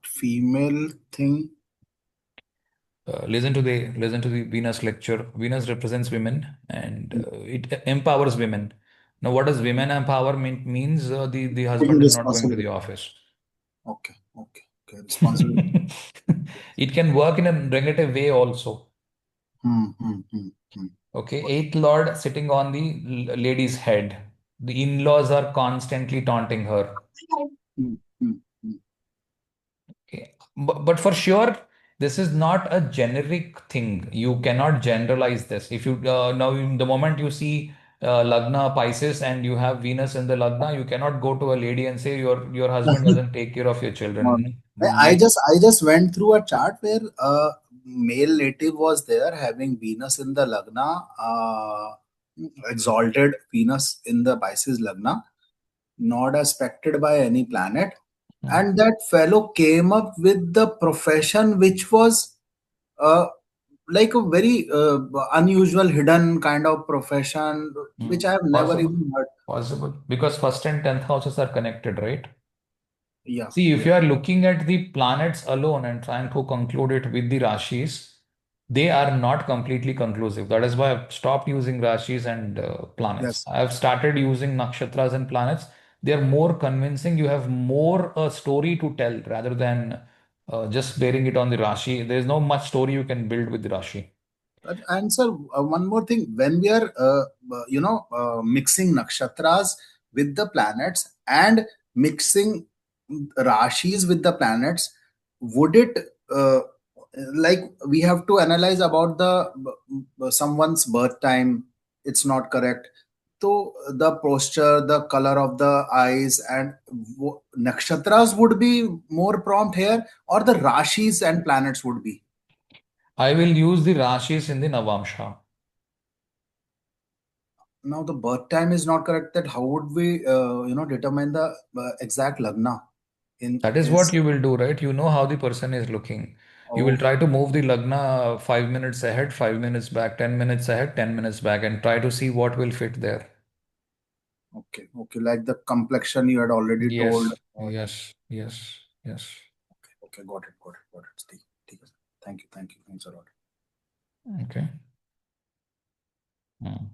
female thing. Listen to the Venus lecture. Venus represents women and it empowers women. Now, what does women empowerment means? The Taking husband is not going to the responsibility. office. Okay, okay, okay. Responsibility. It can work in a negative way also. Hmm, hmm, hmm, hmm. Okay, eighth lord sitting on the lady's head. The in-laws are constantly taunting her. Hmm, hmm, hmm. Okay. But for sure, this is not a generic thing. You cannot generalize this. If you now in the moment you see Lagna Pisces and you have Venus in the Lagna, you cannot go to a lady and say your husband doesn't take care of your No, children. no. I Like, just went through a chart where a male native was there having Venus in the Lagna, exalted Venus in the Pisces Lagna, not aspected by any planet. hmm, And that fellow came up with the profession which was uh, like a very unusual, hidden kind of profession, which I have never possible, even heard. possible because first and tenth houses are connected, right? Yeah, See, if yeah. you are looking at the planets alone and trying to conclude it with the Rashis, they are not completely conclusive. That is why I've stopped using Rashis and planets. Yes. I've started using nakshatras and planets. They are more convincing. You have more a story to tell rather than just bearing it on the Rashi. There is no much story you can build with the Rashi. And sir, one more thing. When we are, mixing nakshatras with the planets and mixing rashis with the planets, would it like we have to analyze about the someone's birth time? It's not correct. So the posture, the color of the eyes, and nakshatras would be more prompt here, or the rashis and planets would be. I will use the Rashis in the Navamsha. Now the birth time is not correct. That how would we, determine the exact lagna in That is what his? you will do, right? You know how the person is looking. You will Oh, try to move the Lagna 5 minutes ahead, 5 minutes back, 10 minutes ahead, 10 minutes back, and try to see what will fit there. okay, okay. Like the complexion you had already told. Yes, yes, yes, yes. Okay, okay, got it, got it, got it. ठीक, ठीक है. Thank you. Thank you. Thanks a lot. Okay. Hmm.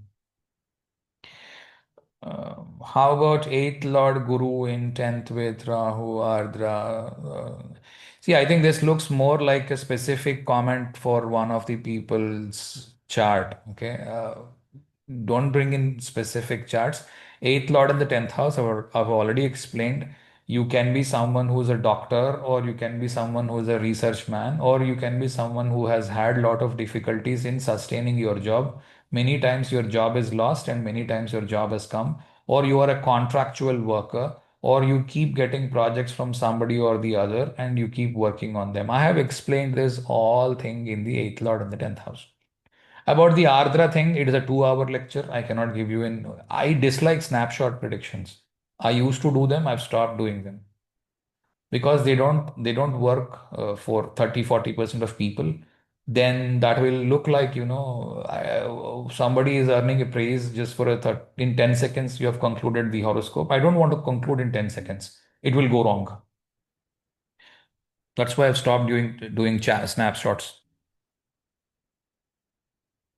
How about eighth Lord Guru in 10th with Rahu Ardra? See, I think this looks more like a specific comment for one of the people's chart. Okay. Don't bring in specific charts. Eighth Lord in the 10th house, I've already explained. You can be someone who's a doctor, or you can be someone who's a research man, or you can be someone who has had a lot of difficulties in sustaining your job. Many times your job is lost, and many times your job has come, or you are a contractual worker, or you keep getting projects from somebody or the other, and you keep working on them. I have explained this all thing in the 8th Lord and the 10th house. About the Ardra thing, it is a 2 hour lecture. I cannot give you in. I dislike snapshot predictions. I used to do them, I've stopped doing them because they don't work for 30-40% of people. Then that will look like, somebody is earning a praise just for in 10 seconds you have concluded the horoscope. I don't want to conclude in 10 seconds. It will go wrong. That's why I've stopped doing snapshots.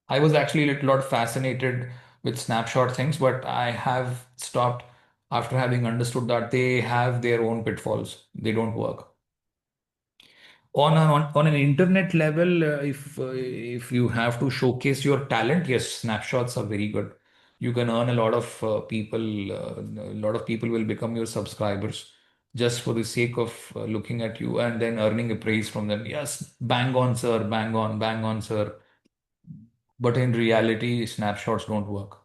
I was actually a little lot fascinated with snapshot things, but I have stopped after having understood that they have their own pitfalls. They don't work. On an internet level, if you have to showcase your talent, yes, snapshots are very good. You can earn a lot of people. A lot of people will become your subscribers just for the sake of looking at you and then earning a praise from them. Yes, bang on, sir, bang on, sir. But in reality, snapshots don't work.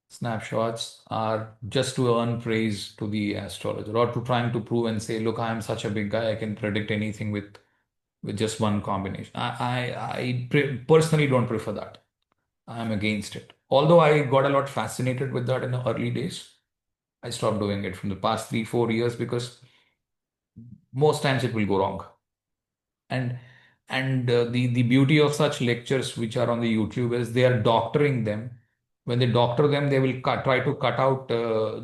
Snapshots are just to earn praise to the astrologer or to trying to prove and say, look, I am such a big guy, I can predict anything with just one combination. I personally don't prefer that. I'm against it. Although I got a lot fascinated with that in the early days, I stopped doing it from the past 3-4 years because most times it will go wrong. And the beauty of such lectures which are on the YouTube is they are doctoring them. When they doctor them, they will try to cut out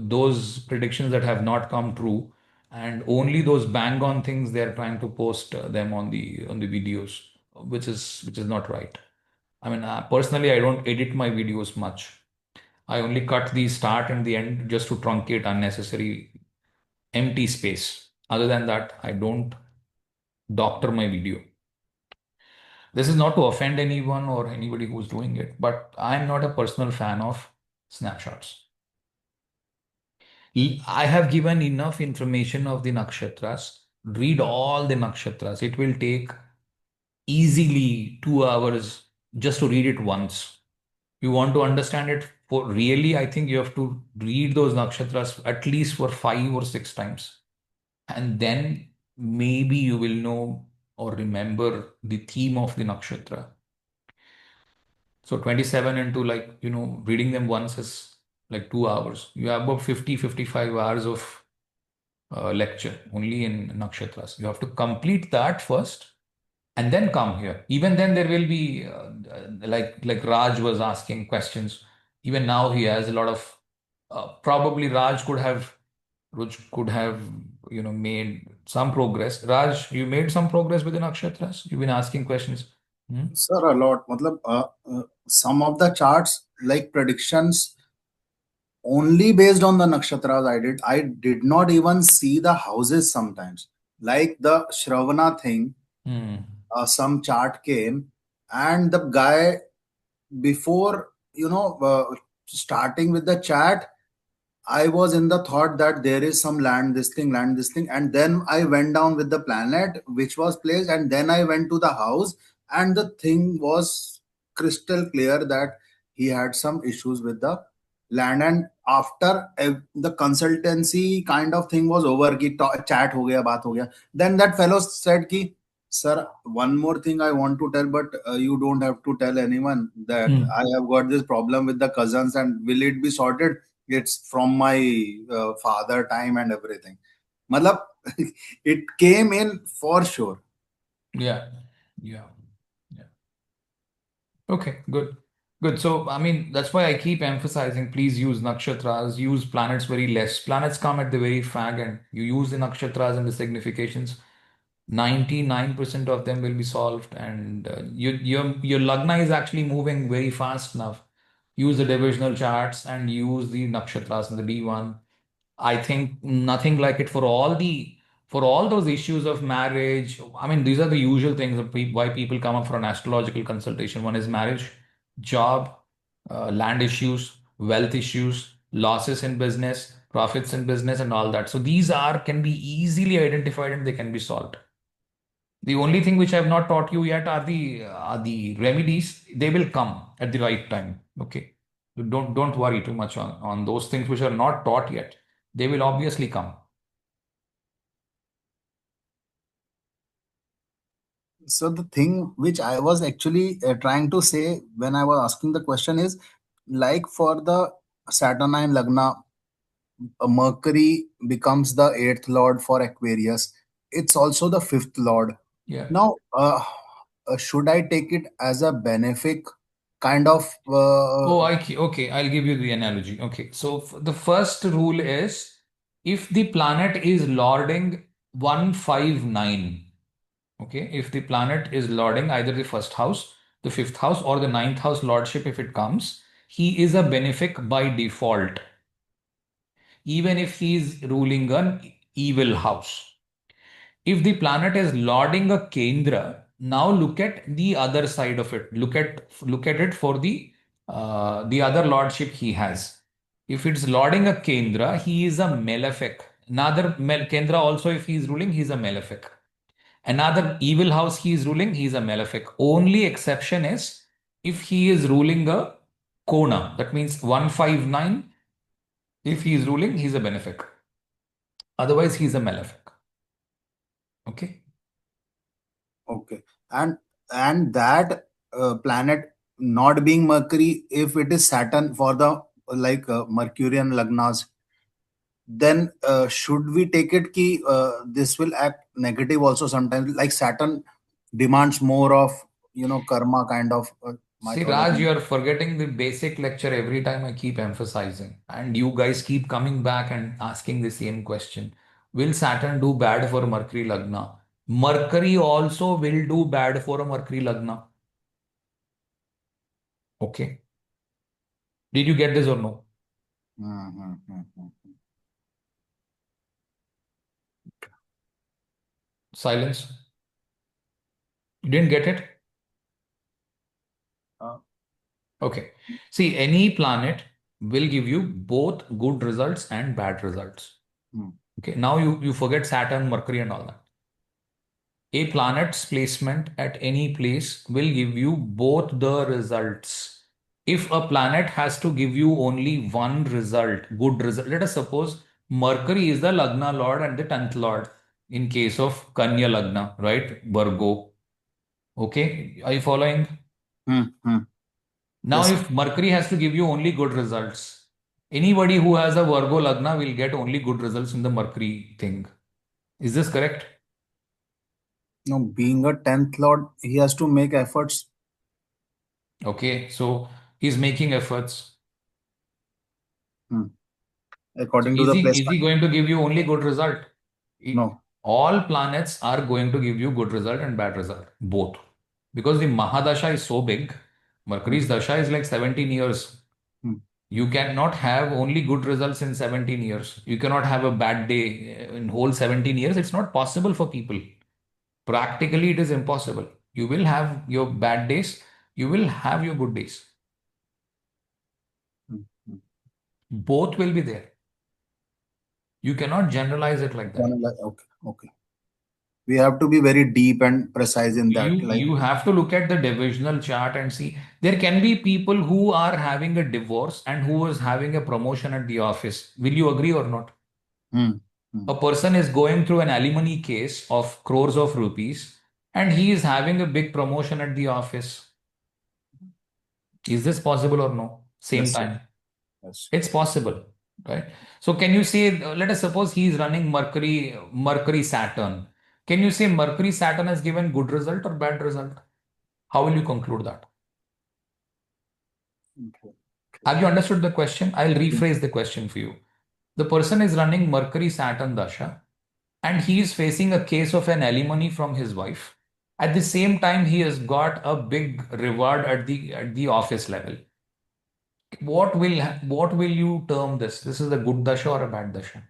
those predictions that have not come true, and only those bang on things they are trying to post them on the videos, which is not right. I mean, personally, I don't edit my videos much. I only cut the start and the end just to truncate unnecessary empty space. Other than that, I don't doctor my video. This is not to offend anyone or anybody who's doing it, but I'm not a personal fan of snapshots. I have given enough information of the nakshatras. Read all the nakshatras. It will take easily 2 hours just to read it once. You want to understand it for really, I think you have to read those nakshatras at least for 5 or 6 times. And then maybe you will know or remember the theme of the nakshatra. So 27 into, like, reading them once is like 2 hours. You have about 50-55 hours of lecture only in nakshatras. You have to complete that first and then come here. Even then, there will be like Raj was asking questions. Even now, he has a lot of probably Raj could have made some progress. Raj, you made some progress with the nakshatras. You've been asking questions. Hmm? Sir, a lot. Matlab, some of the charts like predictions only based on the nakshatras I did not even see the houses sometimes. Like the Shravana thing, Hmm. some chart came, and the guy before starting with the chat, I was in the thought that there is some land, this thing, and then I went down with the planet which was placed, and then I went to the house, and the thing was crystal clear that he had some issues with the land. And after the consultancy kind of thing was over, ki chat ho gaya, baat ho gaya, then that fellow said ki, sir, one more thing I want to tell, but you don't have to tell anyone that Hmm. I have got this problem with the cousins, and will it be sorted? It's from my father time and everything. Matlab, it came in for sure. Yeah. Yeah. Yeah. Okay, good. Good. So, I mean, that's why I keep emphasizing please use nakshatras, use planets very less. Planets come at the very fag end. You use the nakshatras and the significations. 99% of them will be solved, and your lagna is actually moving very fast now. Use the divisional charts and use the nakshatras and the D1. I think nothing like it for all those issues of marriage. I mean, these are the usual things of why people come up for an astrological consultation. One is marriage, job, land issues, wealth issues, losses in business, profits in business, and all that. So these are can be easily identified and they can be solved. The only thing which I have not taught you yet are the remedies. They will come at the right time. Okay. So don't worry too much on those things which are not taught yet. They will obviously come. So the thing which I was actually trying to say when I was asking the question is, like for the Saturnine Lagna, Mercury becomes the eighth lord for Aquarius. It's also the fifth lord. Yeah. Now, should I take it as a benefic kind of? Oh, okay. I'll give you the analogy. Okay. So the first rule is if the planet is lording 159. Okay. If the planet is lording either the first house, the fifth house, or the ninth house lordship, if it comes, he is a benefic by default, even if he is ruling an evil house. If the planet is lording a Kendra, now look at the other side of it. Look at it for the other lordship he has. If it's lording a Kendra, he is a malefic. Another Kendra also, if he is ruling, he is a malefic. Another evil house he is ruling, he is a malefic. Only exception is if he is ruling a Kona. That means 159. If he is ruling, he's a benefic. Otherwise, he's a malefic. Okay. Okay, and that planet not being Mercury, if it is Saturn for the like Mercurian Lagnas, then should we take it ki this will act negative also sometimes, like Saturn demands more of karma kind of See, Raj, mythology. you are forgetting the basic lecture every time I keep emphasizing, and you guys keep coming back and asking the same question. Will Saturn do bad for Mercury Lagna? Mercury also will do bad for a Mercury Lagna. Okay. Did you get this or no? Hmm. Silence. You didn't get it? Uh, Okay. See, any planet will give you both good results and bad results. hmm. Okay. Now you forget Saturn, Mercury, and all that. A planet's placement at any place will give you both the results. If a planet has to give you only one result, good result, let us suppose Mercury is the Lagna Lord and the 10th Lord in case of Kanya Lagna, right? Virgo. Okay, are you following? Hmm. Now, Yes. if Mercury has to give you only good results, anybody who has a Virgo Lagna will get only good results in the Mercury thing. Is this correct? No, being a tenth lord, he has to make efforts. Okay, so he's making efforts. Hmm. So According to is the he placement. going to give you only good result? I- No. All planets are going to give you good result and bad result, both. Because the Mahadasha is so big, Hmm. Mercury's Dasha is like 17 years. Hmm. You cannot have only good results in 17 years. You cannot have a bad day in whole 17 years. It's not possible for people. Practically, it is impossible. You will have your bad days, you will have your good days. Hmm. Hmm. Both will be there. You cannot generalize it like that. Okay. Okay. We have to be very deep and precise in You that. Like, you have to look at the divisional chart and see there can be people who are having a divorce and who is having a promotion at the office. Will you agree or not? hmm. Hmm. A person is going through an alimony case of crores of rupees and he is having a big promotion at the office. Is this possible or no? Same Yes. time. Yes. It's possible, right? So can you say, let us suppose he is running Mercury Saturn. Can you say Mercury Saturn has given good result or bad result? How will you conclude that? Okay. Have you understood the question? I'll rephrase the question for you. The person is running Mercury Saturn Dasha. and he is facing a case of an alimony from his wife. At the same time, he has got a big reward at the office level. What will you term this? This is a good dasha or a bad dasha?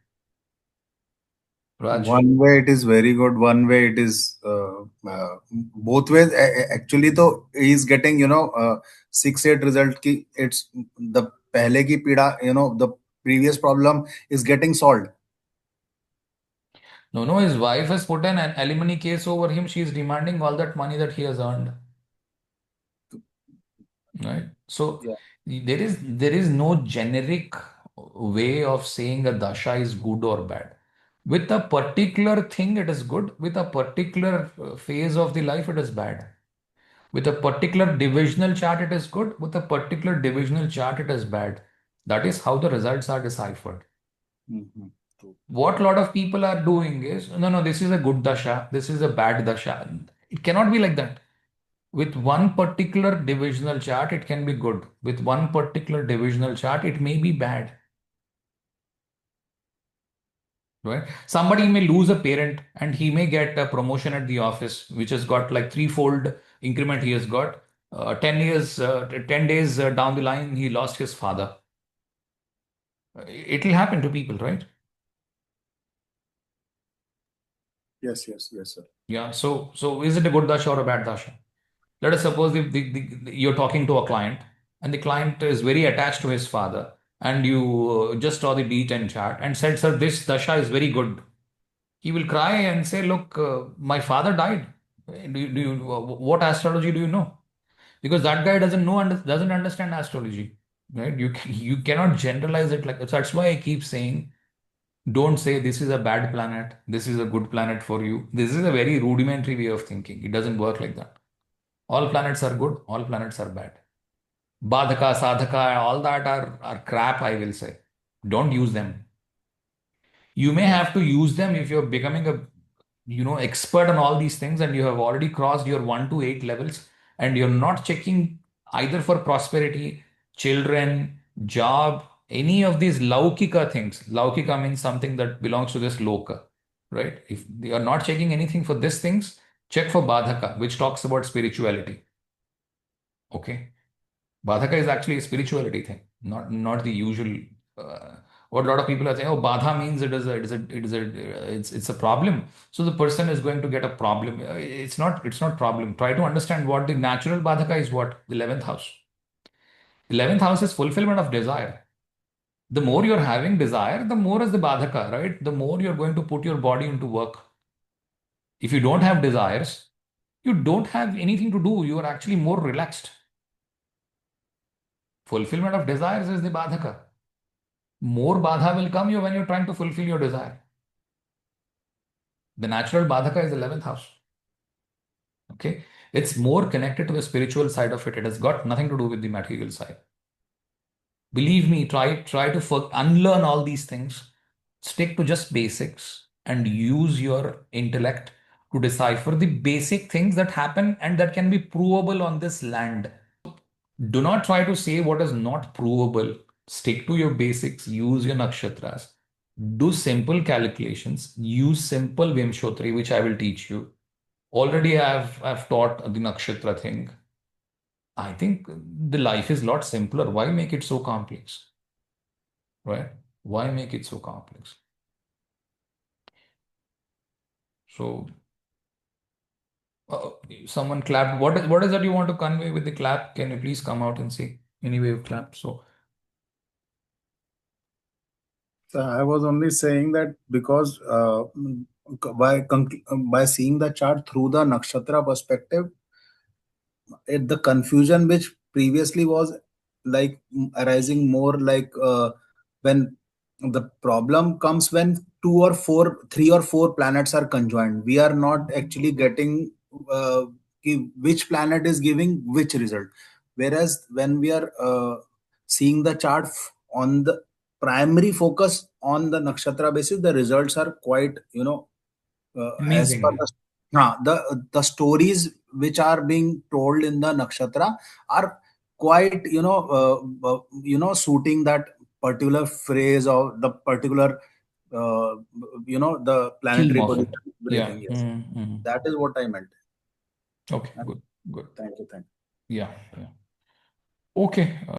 Raj? One way it is very good, one way it is both ways. Actually, though, he is getting 6-8 result. Ki it's the pehle ki pida, the previous problem is getting solved. No, no, his wife has put an alimony case over him. She is demanding all that money that he has earned. Right? So Yeah. there is no generic way of saying a dasha is good or bad. With a particular thing, it is good. With a particular phase of the life, it is bad. With a particular divisional chart, it is good. With a particular divisional chart, it is bad. That is how the results are deciphered. Mhm. True. What a lot of people are doing is, no, no, this is a good dasha, this is a bad dasha. It cannot be like that. With one particular divisional chart, it can be good. With one particular divisional chart, it may be bad. Right? Somebody may lose a parent and he may get a promotion at the office, which has got like threefold increment he has got. 10 years, 10 days down the line, he lost his father. It will happen to people, right? Yes, yes, yes, sir. Yeah. So is it a good dasha or a bad dasha? Let us suppose if you're talking to a client and the client is very attached to his father and you just saw the D10 chart and said, sir, this dasha is very good. He will cry and say, look, my father died. What astrology do you know? Because that guy doesn't know and doesn't understand astrology. Right? You cannot generalize it like that. So that's why I keep saying, don't say this is a bad planet, this is a good planet for you. This is a very rudimentary way of thinking. It doesn't work like that. All planets are good, all planets are bad. Badhaka, Sadhaka, all that are crap, I will say. Don't use them. You may have to use them if you're becoming a expert on all these things and you have already crossed your 1 to 8 levels and you're not checking either for prosperity, children, job, any of these laukika things. Laukika means something that belongs to this loka, right? If you are not checking anything for these things, check for Badhaka, which talks about spirituality. Okay. Badhaka is actually a spirituality thing, not the usual. Uh, what a lot of people are saying, oh, Badha means it's a problem. So the person is going to get a problem. It's not problem. Try to understand what the natural Badhaka is. What the 11th house. 11th house is fulfillment of desire. The more you're having desire, the more is the Badhaka, right? The more you're going to put your body into work. If you don't have desires, you don't have anything to do. You are actually more relaxed. Fulfillment of desires is the Badhaka. More badha will come you when you're trying to fulfill your desire. The natural badhaka is 11th house. Okay. It's more connected to the spiritual side of it. It has got nothing to do with the material side. Believe me, try to unlearn all these things. Stick to just basics and use your intellect to decipher the basic things that happen and that can be provable on this land. Do not try to say what is not provable. Stick to your basics. Use your nakshatras. Do simple calculations. Use simple Vimshotri, which I will teach you. Already I've taught the nakshatra thing. I think the life is a lot simpler. Why make it so complex? Right? Why make it so complex? So uh, someone clapped. What is that you want to convey with the clap? Can you please come out and say any way of clap? So So I was only saying that because by seeing the chart through the nakshatra perspective, the confusion which previously was like arising more like when the problem comes when three or four planets are conjoined, we are not actually getting which planet is giving which result. Whereas when we are seeing the chart on the primary focus on the nakshatra basis, the results are quite as per amazing. the stories which are being told in the nakshatra are quite suiting that particular phrase or the particular the Theme planetary of it. position, Yeah. everything. Yes, that is what I meant. Okay, good, good. Thank you. Yeah, yeah. Okay.